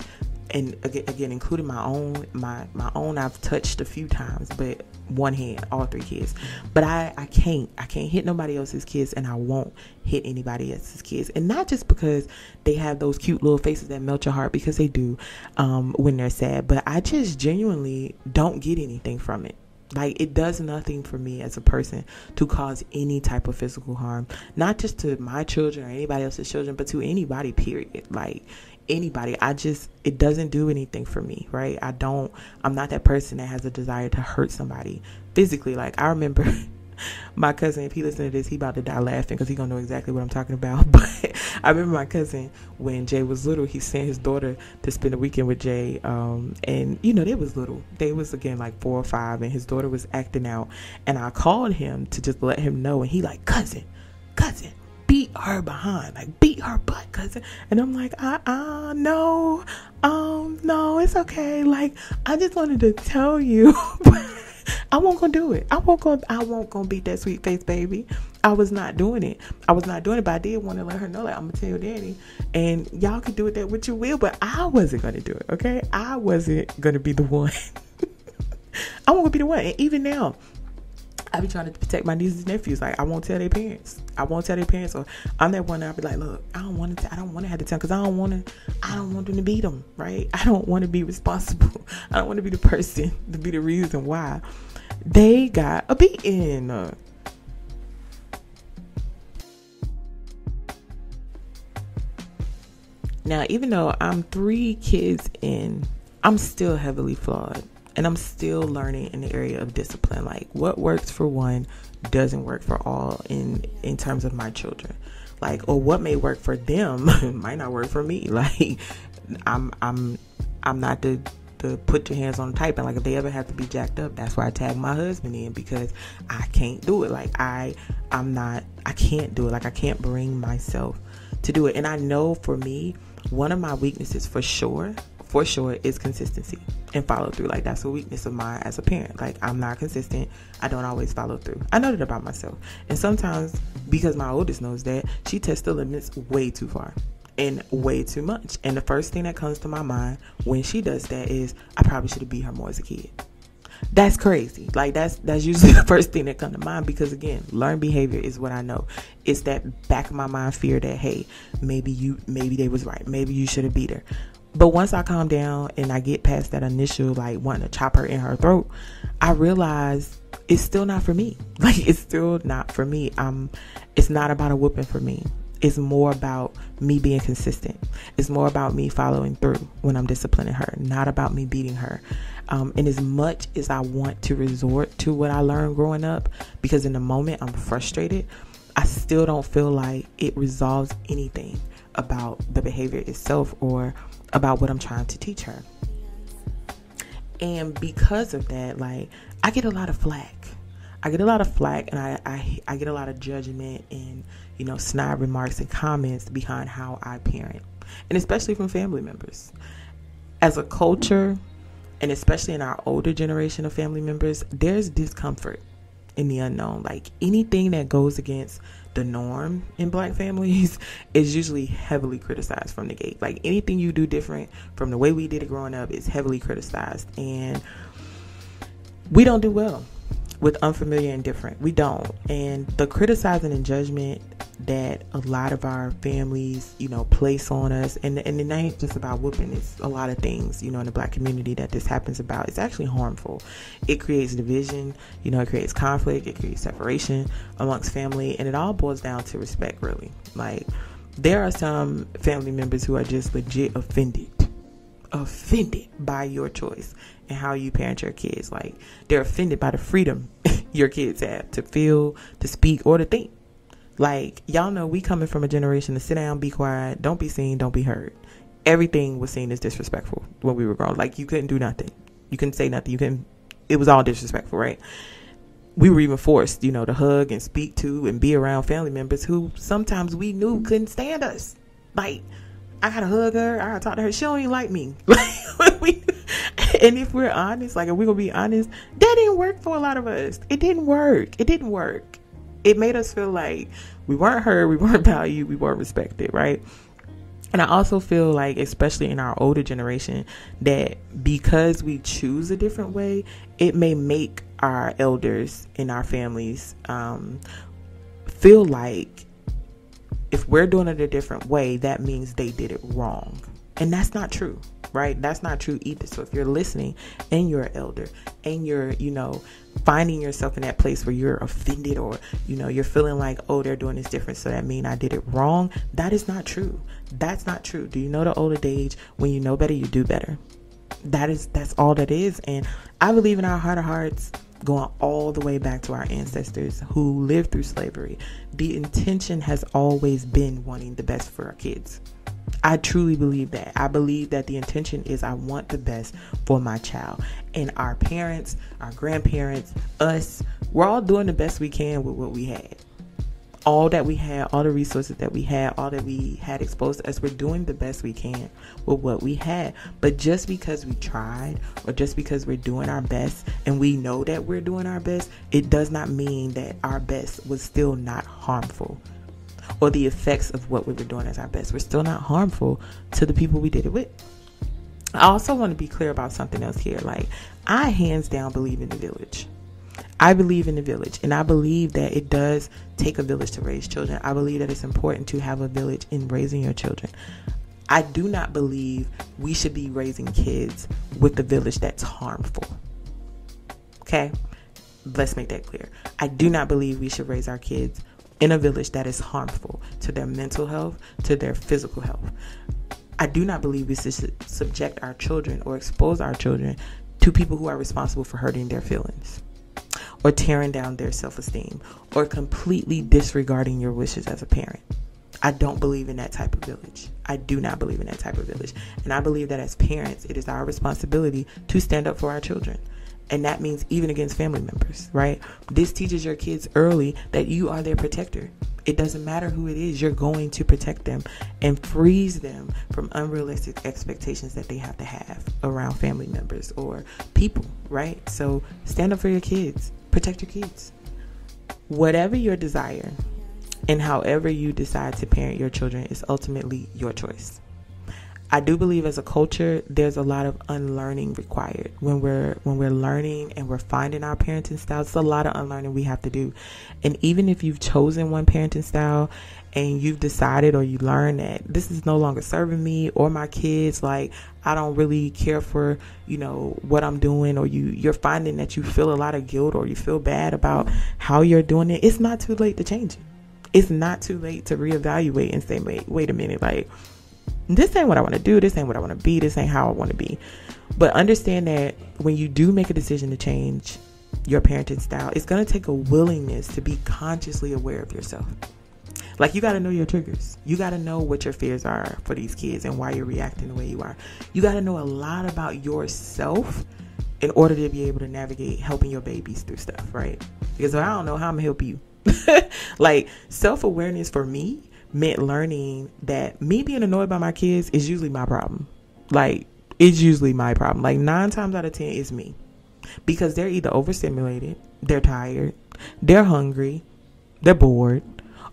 And again, including my own, my own, I've touched a few times, but one hand, all 3 kids. But I can't hit nobody else's kids, and I won't hit anybody else's kids. And not just because they have those cute little faces that melt your heart, because they do when they're sad, but I just genuinely don't get anything from it. Like, it does nothing for me as a person to cause any type of physical harm, not just to my children or anybody else's children, but to anybody, period. Like, anybody. It doesn't do anything for me, right? I'm not that person that has a desire to hurt somebody physically. Like, I remember my cousin, if he listens to this, he about to die laughing because he gonna know exactly what I'm talking about. But I remember my cousin, when Jay was little, he sent his daughter to spend the weekend with Jay, and they was little. They was, again, like 4 or 5, and his daughter was acting out, and I called him to just let him know, and he like, cousin, beat her behind, like, beat her butt, cousin. And I'm like, no, it's okay. Like, I just wanted to tell you. I won't gonna do it. I won't gonna beat that sweet face baby. I was not doing it. But I did want to let her know, like, I'm gonna tell your daddy, and y'all can do it that what you will, but I wasn't gonna do it. Okay, I wasn't gonna be the one. I won't be the one. And even now, I be trying to protect my nieces and nephews. Like, I won't tell their parents. Or I'm that one that I'll be like, look, I don't want to have to tell, because I don't want them to beat them, right? I don't want to be responsible. I don't want to be the person to be the reason why they got a beating. Now, even though I'm 3 kids in, I'm still heavily flawed. And I'm still learning in the area of discipline. Like, what works for one doesn't work for all in terms of my children. Like, or what may work for them might not work for me. Like, I'm not the put your hands on the type. And like, if they ever have to be jacked up, that's why I tag my husband in, because I can't do it. Like, I can't do it. Like, I can't bring myself to do it. And I know for me, one of my weaknesses for sure is consistency and follow through. Like, that's a weakness of mine as a parent. Like, I'm not consistent. I don't always follow through. I know that about myself. And sometimes, because my oldest knows that, she tests the limits way too far and way too much. And the first thing that comes to my mind when she does that is, I probably should have beat her more as a kid. That's crazy. Like, that's usually the first thing that comes to mind, because again, learned behavior is what I know. It's that back of my mind fear that, hey, maybe they was right. Maybe you should have beat her. But once I calm down and I get past that initial, like, wanting to chop her in her throat, I realize it's still not for me. Like, it's still not for me. It's not about a whooping for me. It's more about me being consistent. It's more about me following through when I'm disciplining her, not about me beating her. And as much as I want to resort to what I learned growing up, because in the moment I'm frustrated, I still don't feel like it resolves anything about the behavior itself or about what I'm trying to teach her. And because of that, like, I get a lot of flack. And I get a lot of judgment and, snide remarks and comments behind how I parent, and especially from family members. As a culture, and especially in our older generation of family members, there's discomfort in the unknown. Like, anything that goes against the norm in Black families is usually heavily criticized from the gate. Like, anything you do different from the way we did it growing up is heavily criticized, and we don't do well with unfamiliar and different. We don't. And the criticizing and judgment that a lot of our families, place on us, and it ain't just about whooping, it's a lot of things, in the Black community that this happens about. It's actually harmful. It creates division, it creates conflict, it creates separation amongst family, and it all boils down to respect, really. Like, there are some family members who are just legit offended by your choice and how you parent your kids. Like, they're offended by the freedom your kids have to feel, to speak, or to think. Like, y'all know we coming from a generation to sit down, be quiet, don't be seen, don't be heard. Everything was seen as disrespectful when we were grown. Like, you couldn't do nothing. You couldn't say nothing. It was all disrespectful, right? We were even forced, to hug and speak to and be around family members who sometimes we knew couldn't stand us. Like, I gotta hug her, I gotta talk to her, she don't even like me. And if we're honest, like, if we're gonna be honest, that didn't work for a lot of us. It didn't work. It made us feel like we weren't heard, we weren't valued, we weren't respected, right? And I also feel like, especially in our older generation, that because we choose a different way, it may make our elders in our families feel like if we're doing it a different way, that means they did it wrong. And that's not true, right? That's not true either. So if you're listening and you're an elder and you're, finding yourself in that place where you're offended or, you're feeling like, oh, they're doing this different, so that means I did it wrong. That is not true. That's not true. Do you know the older age, when you know better, you do better? That's all that is. And I believe in our heart of hearts, going all the way back to our ancestors who lived through slavery, the intention has always been wanting the best for our kids. I truly believe that. I believe that the intention is, I want the best for my child. And our parents, our grandparents, us, we're all doing the best we can with what we had. All that we had, all the resources that we had, all that we had exposed to us, we're doing the best we can with what we had. But just because we tried, or just because we're doing our best and we know that we're doing our best, it does not mean that our best was still not harmful, or the effects of what we were doing as our best were still not harmful to the people we did it with. I also want to be clear about something else here. Like, I hands down believe in the village. I believe in the village, and I believe that it does take a village to raise children. I believe that it's important to have a village in raising your children. I do not believe we should be raising kids with the village that's harmful. Okay? Let's make that clear. I do not believe we should raise our kids in a village that is harmful to their mental health, to their physical health. I do not believe we should subject our children or expose our children to people who are responsible for hurting their feelings, or tearing down their self-esteem, or completely disregarding your wishes as a parent. I don't believe in that type of village. I do not believe in that type of village. And I believe that as parents, it is our responsibility to stand up for our children. And that means even against family members, right? This teaches your kids early that you are their protector. It doesn't matter who it is, you're going to protect them and freeze them from unrealistic expectations that they have to have around family members or people, right? So stand up for your kids, protect your kids. Whatever your desire and however you decide to parent your children is ultimately your choice. I do believe as a culture, there's a lot of unlearning required when we're learning and we're finding our parenting style. It's a lot of unlearning we have to do. And even if you've chosen one parenting style and you've decided or you learn that this is no longer serving me or my kids, like I don't really care for, what I'm doing, or you're finding that you feel a lot of guilt or you feel bad about how you're doing it, it's not too late to change it. It's not too late to reevaluate and say, wait a minute, like this ain't what I want to do. This ain't what I want to be. This ain't how I want to be. But understand that when you do make a decision to change your parenting style, it's going to take a willingness to be consciously aware of yourself. Like, you got to know your triggers. You got to know what your fears are for these kids and why you're reacting the way you are. You got to know a lot about yourself in order to be able to navigate helping your babies through stuff, right? Because I don't know how I'm going to help you. Like, self-awareness for me meant learning that me being annoyed by my kids is usually my problem. Like, it's usually my problem. Like 9 times out of 10 it's me, because they're either overstimulated, they're tired, they're hungry, they're bored,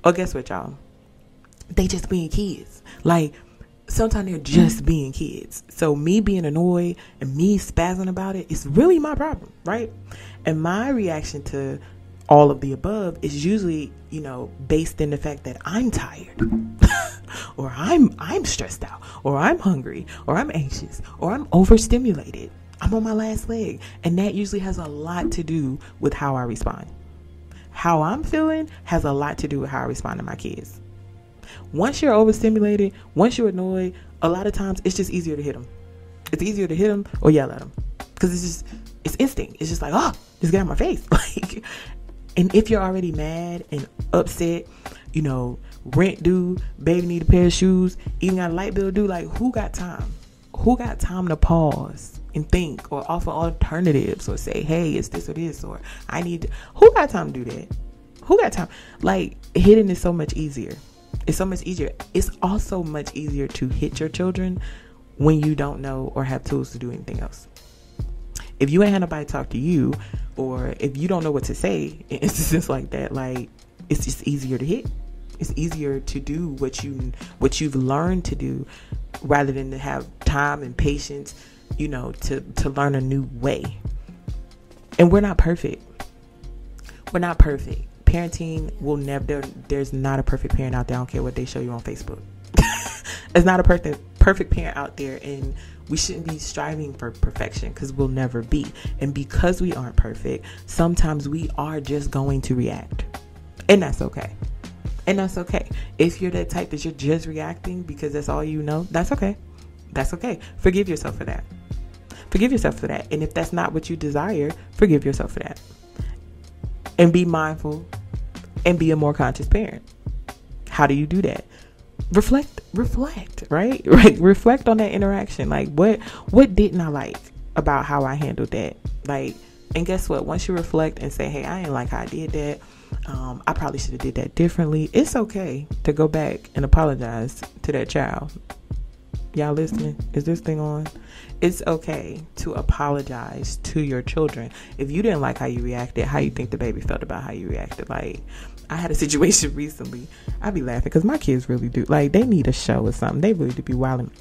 or guess what, y'all? They just being kids. Like, sometimes they're just being kids. So me being annoyed and me spazzing about it is really my problem, right? And my reaction to all of the above is usually, based in the fact that I'm tired or I'm stressed out, or I'm hungry, or I'm anxious, or I'm overstimulated. I'm on my last leg. And that usually has a lot to do with how I respond. How I'm feeling has a lot to do with how I respond to my kids. Once you're overstimulated, once you're annoyed, a lot of times it's just easier to hit them. It's easier to hit them or yell at them, because it's instinct. It's just like, oh, just get out of my face. Like, and if you're already mad and upset, rent due, baby need a pair of shoes, even got a light bill due, like, who got time? Who got time to pause and think or offer alternatives or say, hey, it's this or this, or who got time to do that? Who got time? Like, hitting is so much easier. It's so much easier. It's also much easier to hit your children when you don't know or have tools to do anything else. If you ain't had nobody talk to you, or if you don't know what to say in instances like that, like, it's just easier to hit. It's easier to do what you've learned to do, rather than to have time and patience, to learn a new way. And we're not perfect. We're not perfect. Parenting will never, there's not a perfect parent out there. I don't care what they show you on Facebook. There's not a perfect parent out there, and we shouldn't be striving for perfection, because we'll never be. And because we aren't perfect, sometimes we are just going to react. And that's okay. And that's okay. If you're that type that you're just reacting because that's all you know, that's okay. That's okay. Forgive yourself for that. Forgive yourself for that. And if that's not what you desire, forgive yourself for that. And be mindful and be a more conscious parent. How do you do that? Reflect, right? Right. Reflect on that interaction. Like, what didn't I like about how I handled that? Like, and guess what? Once you reflect and say, hey, I ain't like how I did that. I probably should have did that differently. It's okay to go back and apologize to that child. Y'all listening? Is this thing on? It's okay to apologize to your children. If you didn't like how you reacted, how you think the baby felt about how you reacted. Like, I had a situation recently. I be laughing because my kids really do. Like, they need a show or something. They really do be wilding.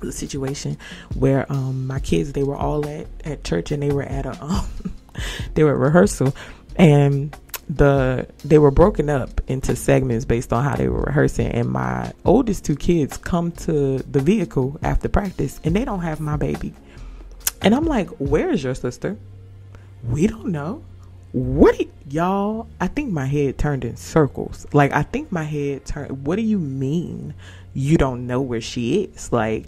The situation where my kids, they were all at church, and they were at they were at rehearsal, and they were broken up into segments based on how they were rehearsing. And my oldest 2 kids come to the vehicle after practice, and they don't have my baby. And I'm like, where is your sister? We don't know. Y'all, I think my head turned in circles. Like, I think my head turned, what do you mean you don't know where she is? Like,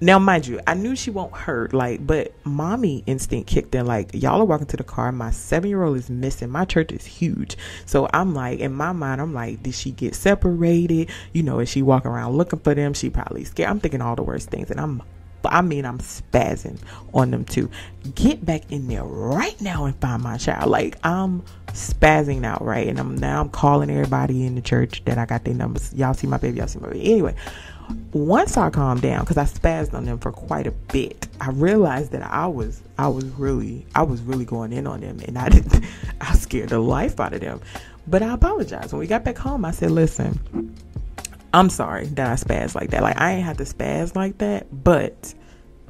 now, mind you, I knew she won't hurt, like, but mommy instinct kicked in. Like, y'all are walking to the car. My 7-year-old is missing. My church is huge. So I'm like, in my mind, I'm like, did she get separated? Is she walking around looking for them? She probably scared. I'm thinking all the worst things. And I'm spazzing on them too. Get back in there right now and find my child. Like, I'm spazzing out, right? And I'm calling everybody in the church that I got their numbers. Y'all see my baby. Anyway, once I calmed down, because I spazzed on them for quite a bit, I realized that I was really going in on them, and I scared the life out of them. But I apologized. When we got back home, I said, listen, I'm sorry that I spazzed like that. Like, I ain't have to spazz like that, but,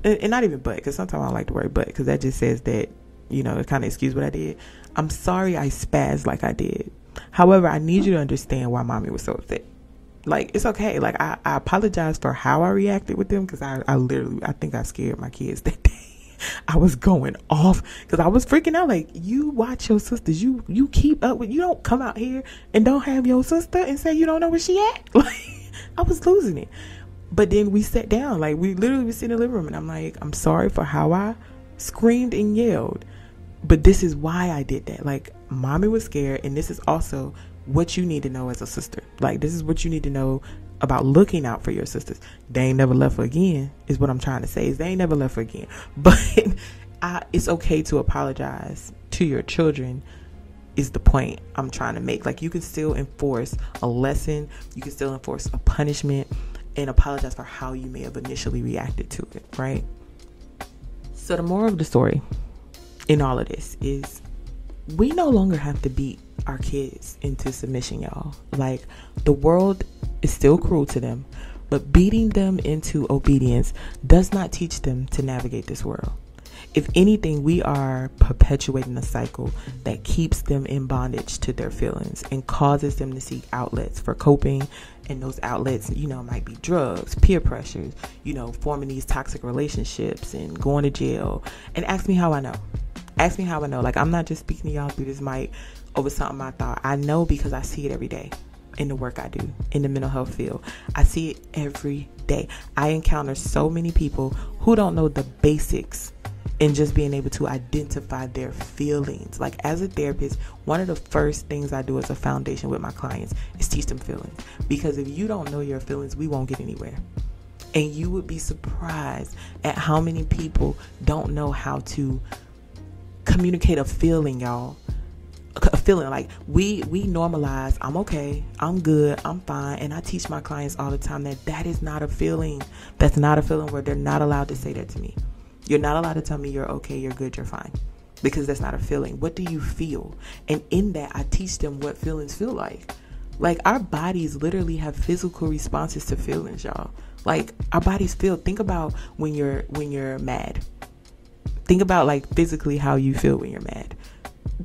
and not even but, because sometimes I don't like the word but, because that just says that, it kind of excuse what I did. I'm sorry I spazzed like I did. However, I need you to understand why mommy was so upset. Like, it's okay. Like, I apologize for how I reacted with them, because I think I scared my kids that day. I was going off because I was freaking out. Like, you watch your sisters. You keep up with, you don't come out here and don't have your sister and say you don't know where she at. Like, I was losing it. But then we sat down. Like, we literally was sitting in the living room, and I'm like, I'm sorry for how I screamed and yelled, but this is why I did that. Like, mommy was scared, and this is also what you need to know as a sister. Like, this is what you need to know about looking out for your sisters. They ain't never left her again, is what I'm trying to say, is they ain't never left her again. But it's okay to apologize to your children, is the point I'm trying to make. Like, you can still enforce a lesson, you can still enforce a punishment, and apologize for how you may have initially reacted to it, right? So the moral of the story in all of this is, we no longer have to beat our kids into submission, y'all. Like, the world is still cruel to them, but beating them into obedience does not teach them to navigate this world. If anything, we are perpetuating a cycle that keeps them in bondage to their feelings and causes them to seek outlets for coping. And those outlets, might be drugs, peer pressures, forming these toxic relationships and going to jail. And ask me how I know. Ask me how I know. Like, I'm not just speaking to y'all through this mic over something I thought. I know because I see it every day in the work I do, in the mental health field. I see it every day. I encounter so many people who don't know the basics in just being able to identify their feelings. Like, as a therapist, one of the first things I do as a foundation with my clients is teach them feelings. Because if you don't know your feelings, we won't get anywhere. And you would be surprised at how many people don't know how to communicate a feeling, y'all. A feeling. Like, we normalize, I'm okay, I'm good, I'm fine. And I teach my clients all the time that is not a feeling. That's not a feeling where they're not allowed to say that to me. You're not allowed to tell me you're okay, you're good, you're fine, because that's not a feeling. What do you feel? And in that, I teach them what feelings feel like. Like, our bodies literally have physical responses to feelings, y'all. Like, our bodies feel. Think about when you're mad. Think about, like, physically how you feel when you're mad.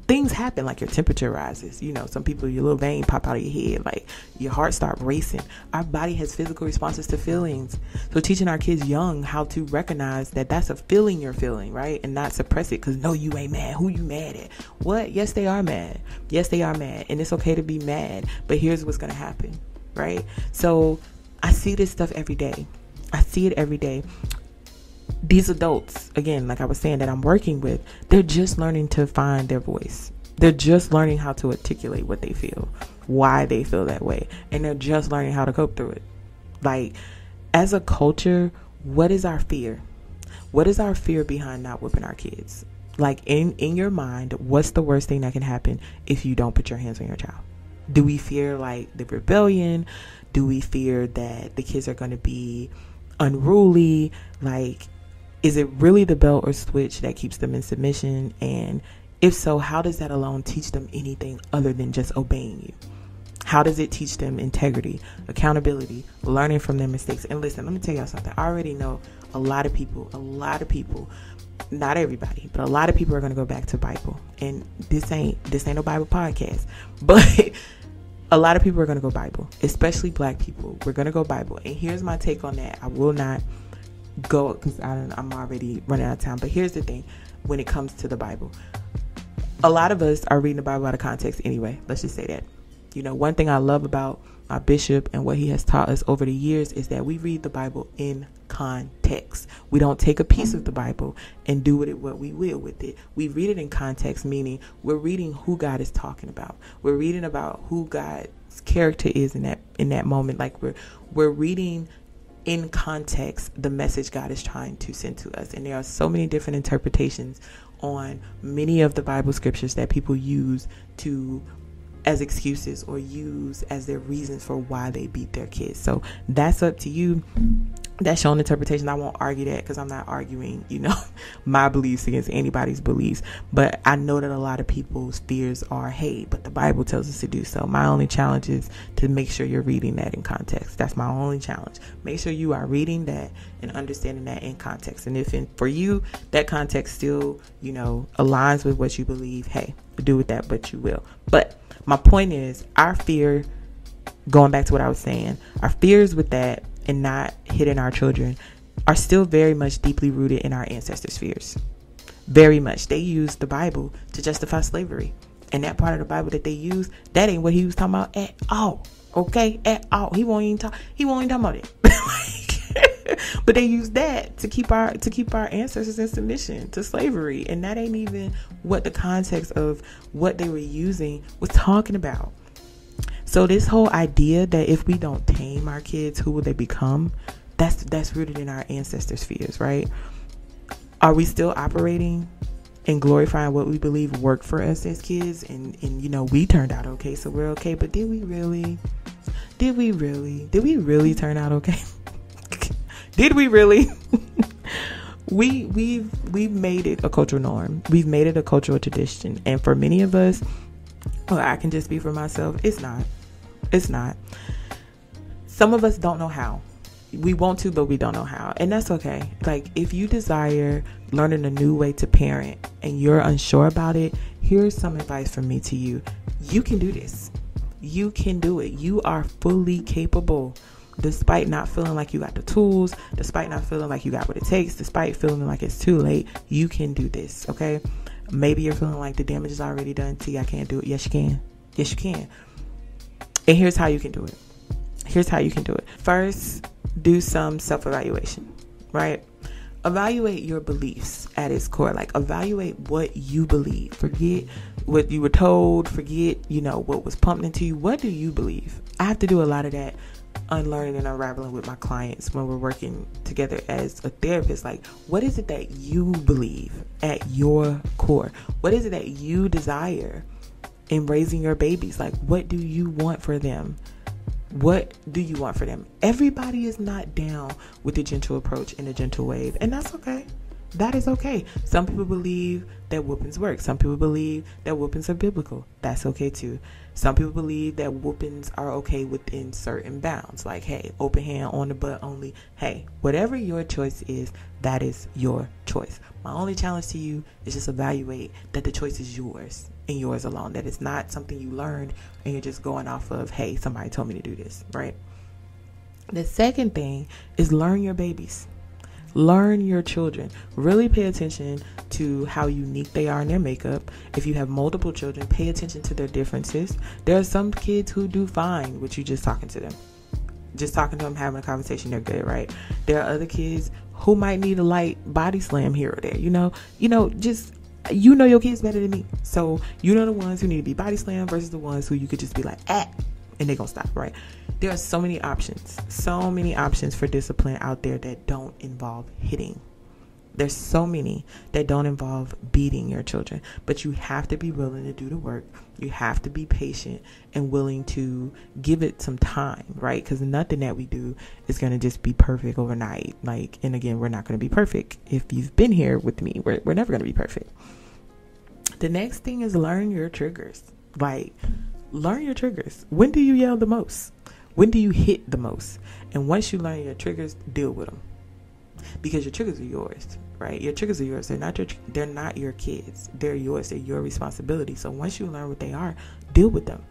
Things happen, like your temperature rises. Some people, your little vein pop out of your head, like your heart start racing. Our body has physical responses to feelings. So teaching our kids young how to recognize that that's a feeling you're feeling, right? And not suppress it, because no, you ain't mad. Who you mad at? What? Yes, they are mad. Yes, they are mad. And it's okay to be mad. But here's what's going to happen, right? So I see this stuff every day. I see it every day. These adults, again, like I was saying, that I'm working with, they're just learning to find their voice. They're just learning how to articulate what they feel, why they feel that way, and they're just learning how to cope through it. Like, as a culture, what is our fear? What is our fear behind not whipping our kids? Like, in your mind, what's the worst thing that can happen if you don't put your hands on your child? Do we fear, like, the rebellion? Do we fear that the kids are going to be unruly? Like, is it really the belt or switch that keeps them in submission? And if so, how does that alone teach them anything other than just obeying you? How does it teach them integrity, accountability, learning from their mistakes? And listen, let me tell y'all something. I already know a lot of people, not everybody, but a lot of people are going to go back to Bible. And this ain't no Bible podcast, but a lot of people are going to go Bible, especially Black people. We're going to go Bible. And here's my take on that. I will not go, because I'm already running out of time. But here's the thing. When it comes to the Bible, a lot of us are reading the Bible out of context anyway. Let's just say that. One thing I love about my bishop and what he has taught us over the years is that we read the Bible in context. We don't take a piece of the Bible and do with it what we will with it. We read it in context, meaning we're reading who God is talking about. We're reading about who God's character is in that moment. Like, we're reading in context the message God is trying to send to us. And there are so many different interpretations on many of the Bible scriptures that people use as excuses or use as their reasons for why they beat their kids. So that's up to you. That's your own interpretation. I won't argue that because I'm not arguing, my beliefs against anybody's beliefs. But I know that a lot of people's fears are, hey, but the Bible tells us to do so. My only challenge is to make sure you're reading that in context. That's my only challenge. Make sure you are reading that and understanding that in context. And if for you, that context still, aligns with what you believe, hey, do with that, but you will. But my point is, our fear, going back to what I was saying, our fears with that and not hitting our children are still very much deeply rooted in our ancestors' fears. Very much. They used the Bible to justify slavery. And that part of the Bible that they used, that ain't what he was talking about at all. Okay? At all. He won't even talk about it. But they used that to keep our ancestors in submission to slavery. And that ain't even what the context of what they were using was talking about. So this whole idea that if we don't tame our kids, who will they become? That's rooted in our ancestors' fears, right? Are we still operating and glorifying what we believe worked for us as kids? And we turned out okay, so we're okay. But did we really turn out okay? Did we really? We've made it a cultural norm. We've made it a cultural tradition. And for many of us, I can just speak for myself, it's not. Some of us don't know how. We want to, but we don't know how. And that's okay. Like, if you desire learning a new way to parent and you're unsure about it, here's some advice from me to you. You can do this. You can do it. You are fully capable. Despite not feeling like you got the tools, despite not feeling like you got what it takes, despite feeling like it's too late, you can do this, okay? Maybe you're feeling like the damage is already done. I can't do it. Yes, you can. Yes, you can. And here's how you can do it. First, do some self-evaluation, right? Evaluate your beliefs at its core. Like, evaluate what you believe. Forget what you were told. Forget, what was pumped into you. What do you believe? I have to do a lot of that unlearning and unraveling with my clients when we're working together as a therapist. Like, what is it that you believe at your core? What is it that you desire in raising your babies? Like, what do you want for them? What do you want for them? Everybody is not down with the gentle approach and the gentle wave, and that's okay. That is okay. Some people believe that whoopings work. Some people believe that whoopings are biblical. That's okay too. Some people believe that whoopings are okay within certain bounds. Like, hey, open hand on the butt only. Hey, whatever your choice is, that is your choice. My only challenge to you is just evaluate that the choice is yours and yours alone. That it's not something you learned and you're just going off of, hey, somebody told me to do this, right? The second thing is learn your babies. Learn your children. Really pay attention to how unique they are in their makeup. If you have multiple children, pay attention to their differences. There are some kids who do fine with you just talking to them. Just talking to them, having a conversation, they're good, right? There are other kids who might need a light body slam here or there. Just your kids better than me. So the ones who need to be body slammed versus the ones who you could just be like, and they're going to stop, right? There are so many options for discipline out there that don't involve hitting. There's so many that don't involve beating your children, but you have to be willing to do the work. You have to be patient and willing to give it some time, right? Because nothing that we do is going to just be perfect overnight. And again, we're not going to be perfect. If you've been here with me, we're never going to be perfect. The next thing is learn your triggers. Learn your triggers. When do you yell the most? When do you hit the most? And once you learn your triggers, deal with them. Because your triggers are yours, right? Your triggers are yours. They're not your kids. They're yours. They're your responsibility. So once you learn what they are, deal with them.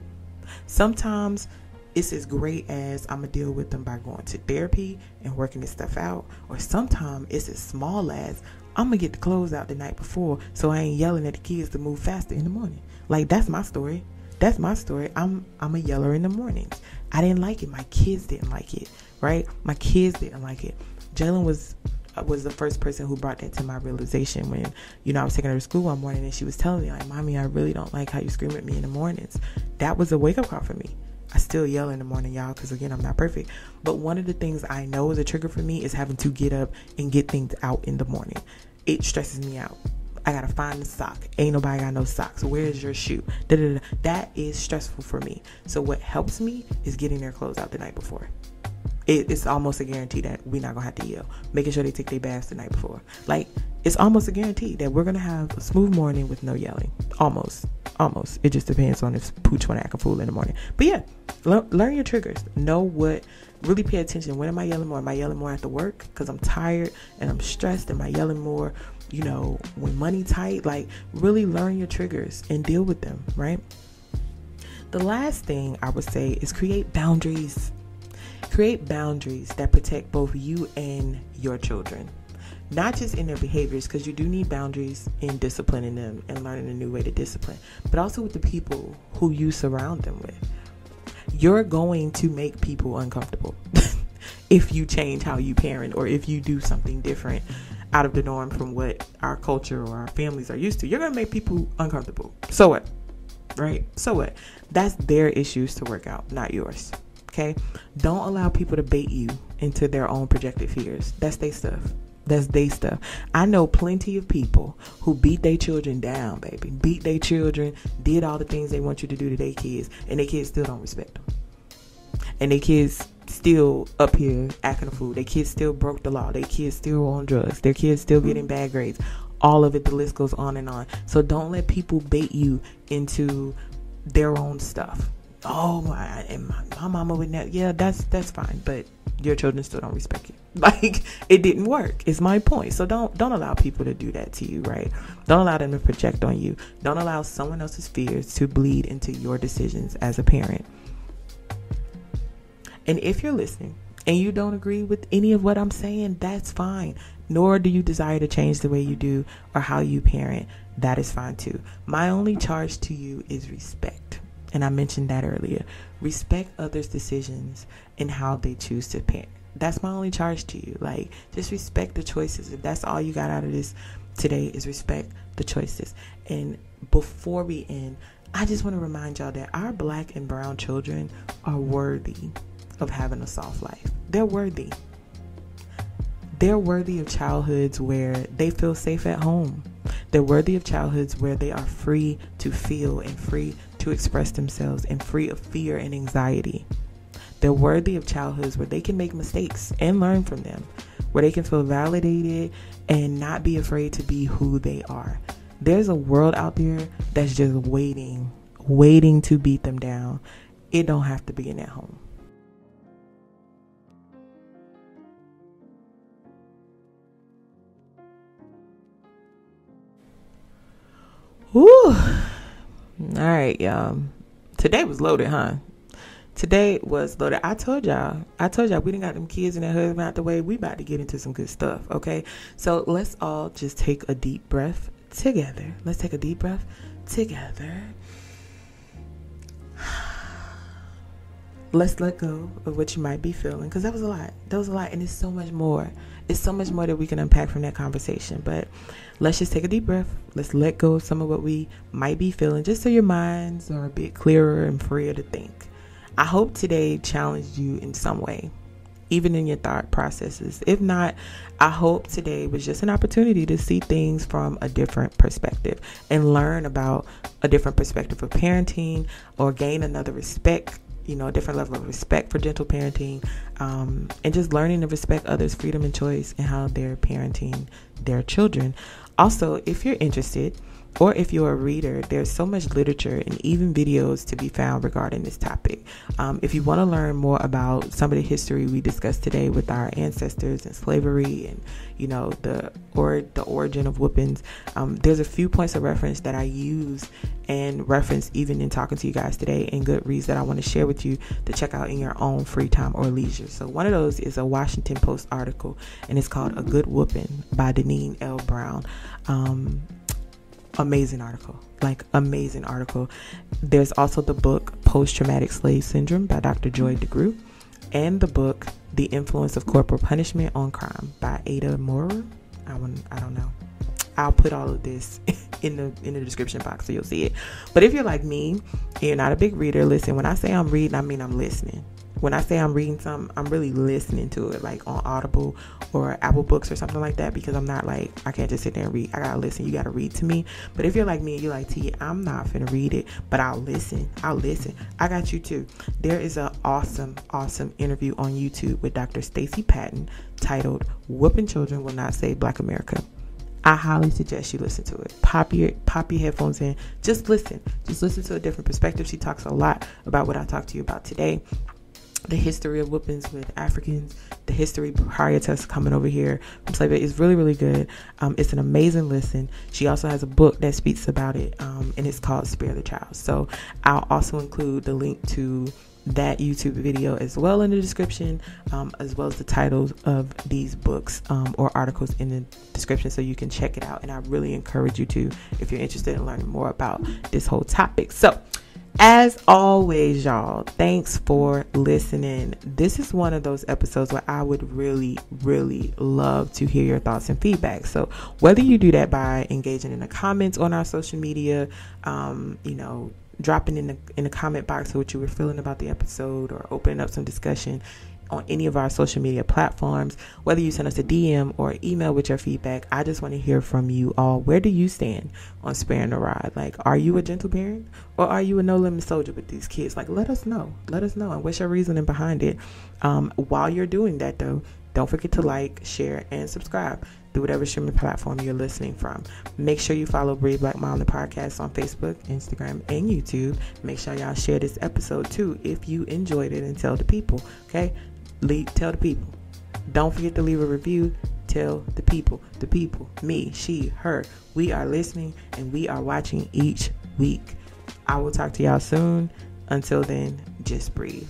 Sometimes it's as great as I'm going to deal with them by going to therapy and working this stuff out. Or sometimes it's as small as I'm going to get the clothes out the night before so I ain't yelling at the kids to move faster in the morning. That's my story. I'm a yeller in the mornings. I didn't like it. My kids didn't like it, right? My kids didn't like it. Jalen was the first person who brought that to my realization when, I was taking her to school one morning and she was telling me, like, Mommy, I really don't like how you scream at me in the mornings. That was a wake-up call for me. I still yell in the morning, y'all, because, again, I'm not perfect. But one of the things I know is a trigger for me is having to get up and get things out in the morning. It stresses me out. I gotta find the sock. Ain't nobody got no socks. Where's your shoe? That is stressful for me. So what helps me is getting their clothes out the night before. it's almost a guarantee that we're not gonna have to yell. Making sure they take their baths the night before. Like, it's almost a guarantee that we're gonna have a smooth morning with no yelling. Almost. It just depends on if Pooch wanna act a fool in the morning. But yeah, learn your triggers. Know what. Really pay attention. When am I yelling more? Am I yelling more after work because I'm tired and I'm stressed? Am I yelling more, when money tight? Like, really learn your triggers and deal with them, right? The last thing I would say is create boundaries. Create boundaries that protect both you and your children. Not just in their behaviors, because you do need boundaries in disciplining them and learning a new way to discipline, but also with the people who you surround them with. You're going to make people uncomfortable if you change how you parent, or if you do something different out of the norm from what our culture or our families are used to. You're going to make people uncomfortable. So what? Right? So what? That's their issues to work out, not yours. Okay? Don't allow people to bait you into their own projected fears. That's their stuff. I know plenty of people who beat their children down, baby. Beat their children, did all the things they want you to do to their kids, and their kids still don't respect them. And their kids still up here acting a fool. Their kids still broke the law. Their kids still on drugs. Their kids still getting bad grades. All of it, the list goes on and on. So don't let people bait you into their own stuff. Oh, my mama would never. Yeah, that's fine, but your children still don't respect you. Like, it didn't work. It's my point. So don't allow people to do that to you, right? Don't allow them to project on you. Don't allow someone else's fears to bleed into your decisions as a parent. And if you're listening and you don't agree with any of what I'm saying, that's fine. Nor do you desire to change the way you do or how you parent. That is fine too. My only charge to you is respect. And I mentioned that earlier. Respect others' decisions and how they choose to parent. That's my only charge to you. Like, just respect the choices. If that's all you got out of this today, is respect the choices. And before we end, I just want to remind y'all that our Black and brown children are worthy of having a soft life. They're worthy. They're worthy of childhoods where they feel safe at home. They're worthy of childhoods where they are free to feel and free to express themselves and free of fear and anxiety. They're worthy of childhoods where they can make mistakes and learn from them, where they can feel validated and not be afraid to be who they are. There's a world out there that's just waiting to beat them down. It don't have to begin at home. Whew. All right, y'all. Today was loaded, huh? Today was loaded. I told y'all we done got them kids and their husband out the way. We about to get into some good stuff, okay? So let's all just take a deep breath together. Let's take a deep breath together. Let's let go of what you might be feeling, because that was a lot. And it's so much more. It's so much more that we can unpack from that conversation. But let's just take a deep breath. Let's let go of some of what we might be feeling, just so your minds are a bit clearer and freer to think. I hope today challenged you in some way, even in your thought processes. If not, I hope today was just an opportunity to see things from a different perspective and learn about a different perspective of parenting, or gain another respect, a different level of respect for gentle parenting, and just learning to respect others' freedom and choice in how they're parenting their children. Also, if you're interested, or if you're a reader, there's so much literature and even videos to be found regarding this topic. If you want to learn more about some of the history we discussed today with our ancestors and slavery and, the origin of whoopings, there's a few points of reference that I use and reference even in talking to you guys today, in good reads that I want to share with you to check out in your own free time or leisure. So one of those is a Washington Post article, and it's called A Good Whupping by DeNeen L. Brown. Amazing article. There's also the book Post-Traumatic Slave Syndrome by Dr. Joy Degruy, and the book The Influence of Corporal Punishment on Crime by Adah Maurer. I don't know. I'll put all of this in the description box so you'll see it. But if you're like me and you're not a big reader, listen, when I say I'm reading, I mean I'm listening. when I say I'm reading something, I'm really listening to it, like on Audible or Apple Books or something like that, because I'm not like, I can't just sit there and read. I gotta listen. You gotta read to me. But if you're like me and you're like, T, I'm not finna read it, but I'll listen. I got you too. There is an awesome interview on YouTube with Dr. Stacey Patton titled "Whupping Children Will Not Save Black America." I highly suggest you listen to it. Pop your headphones in. Just listen to a different perspective. She talks a lot about what I talked to you about today. The history of whoopings with Africans, the history prior to us coming over here from slavery is really, really good. It's an amazing listen. She also has a book that speaks about it, and it's called Spare the Child. So I'll also include the link to that YouTube video as well in the description, as well as the titles of these books or articles in the description, so you can check it out. And I really encourage you to, if you're interested in learning more about this whole topic. So as always, y'all, thanks for listening. This is one of those episodes where I would really, really love to hear your thoughts and feedback. So whether you do that by engaging in the comments on our social media, dropping in the comment box what you were feeling about the episode, or opening up some discussion on any of our social media platforms, whether you send us a DM or email with your feedback, I just want to hear from you all. Where do you stand on sparing the rod? Like, are you a gentle parent, or are you a no-limit soldier with these kids? Like, let us know, and what's your reasoning behind it. While you're doing that, though, don't forget to like, share, and subscribe through whatever streaming platform you're listening from. Make sure you follow Breathe Black Mom, the podcast, on Facebook, Instagram, and YouTube. Make sure y'all share this episode too if you enjoyed it, and tell the people. Okay, tell the people. Don't forget to leave a review. Tell the people, me, she, her. We are listening and we are watching each week. I will talk to y'all soon. Until then, just breathe.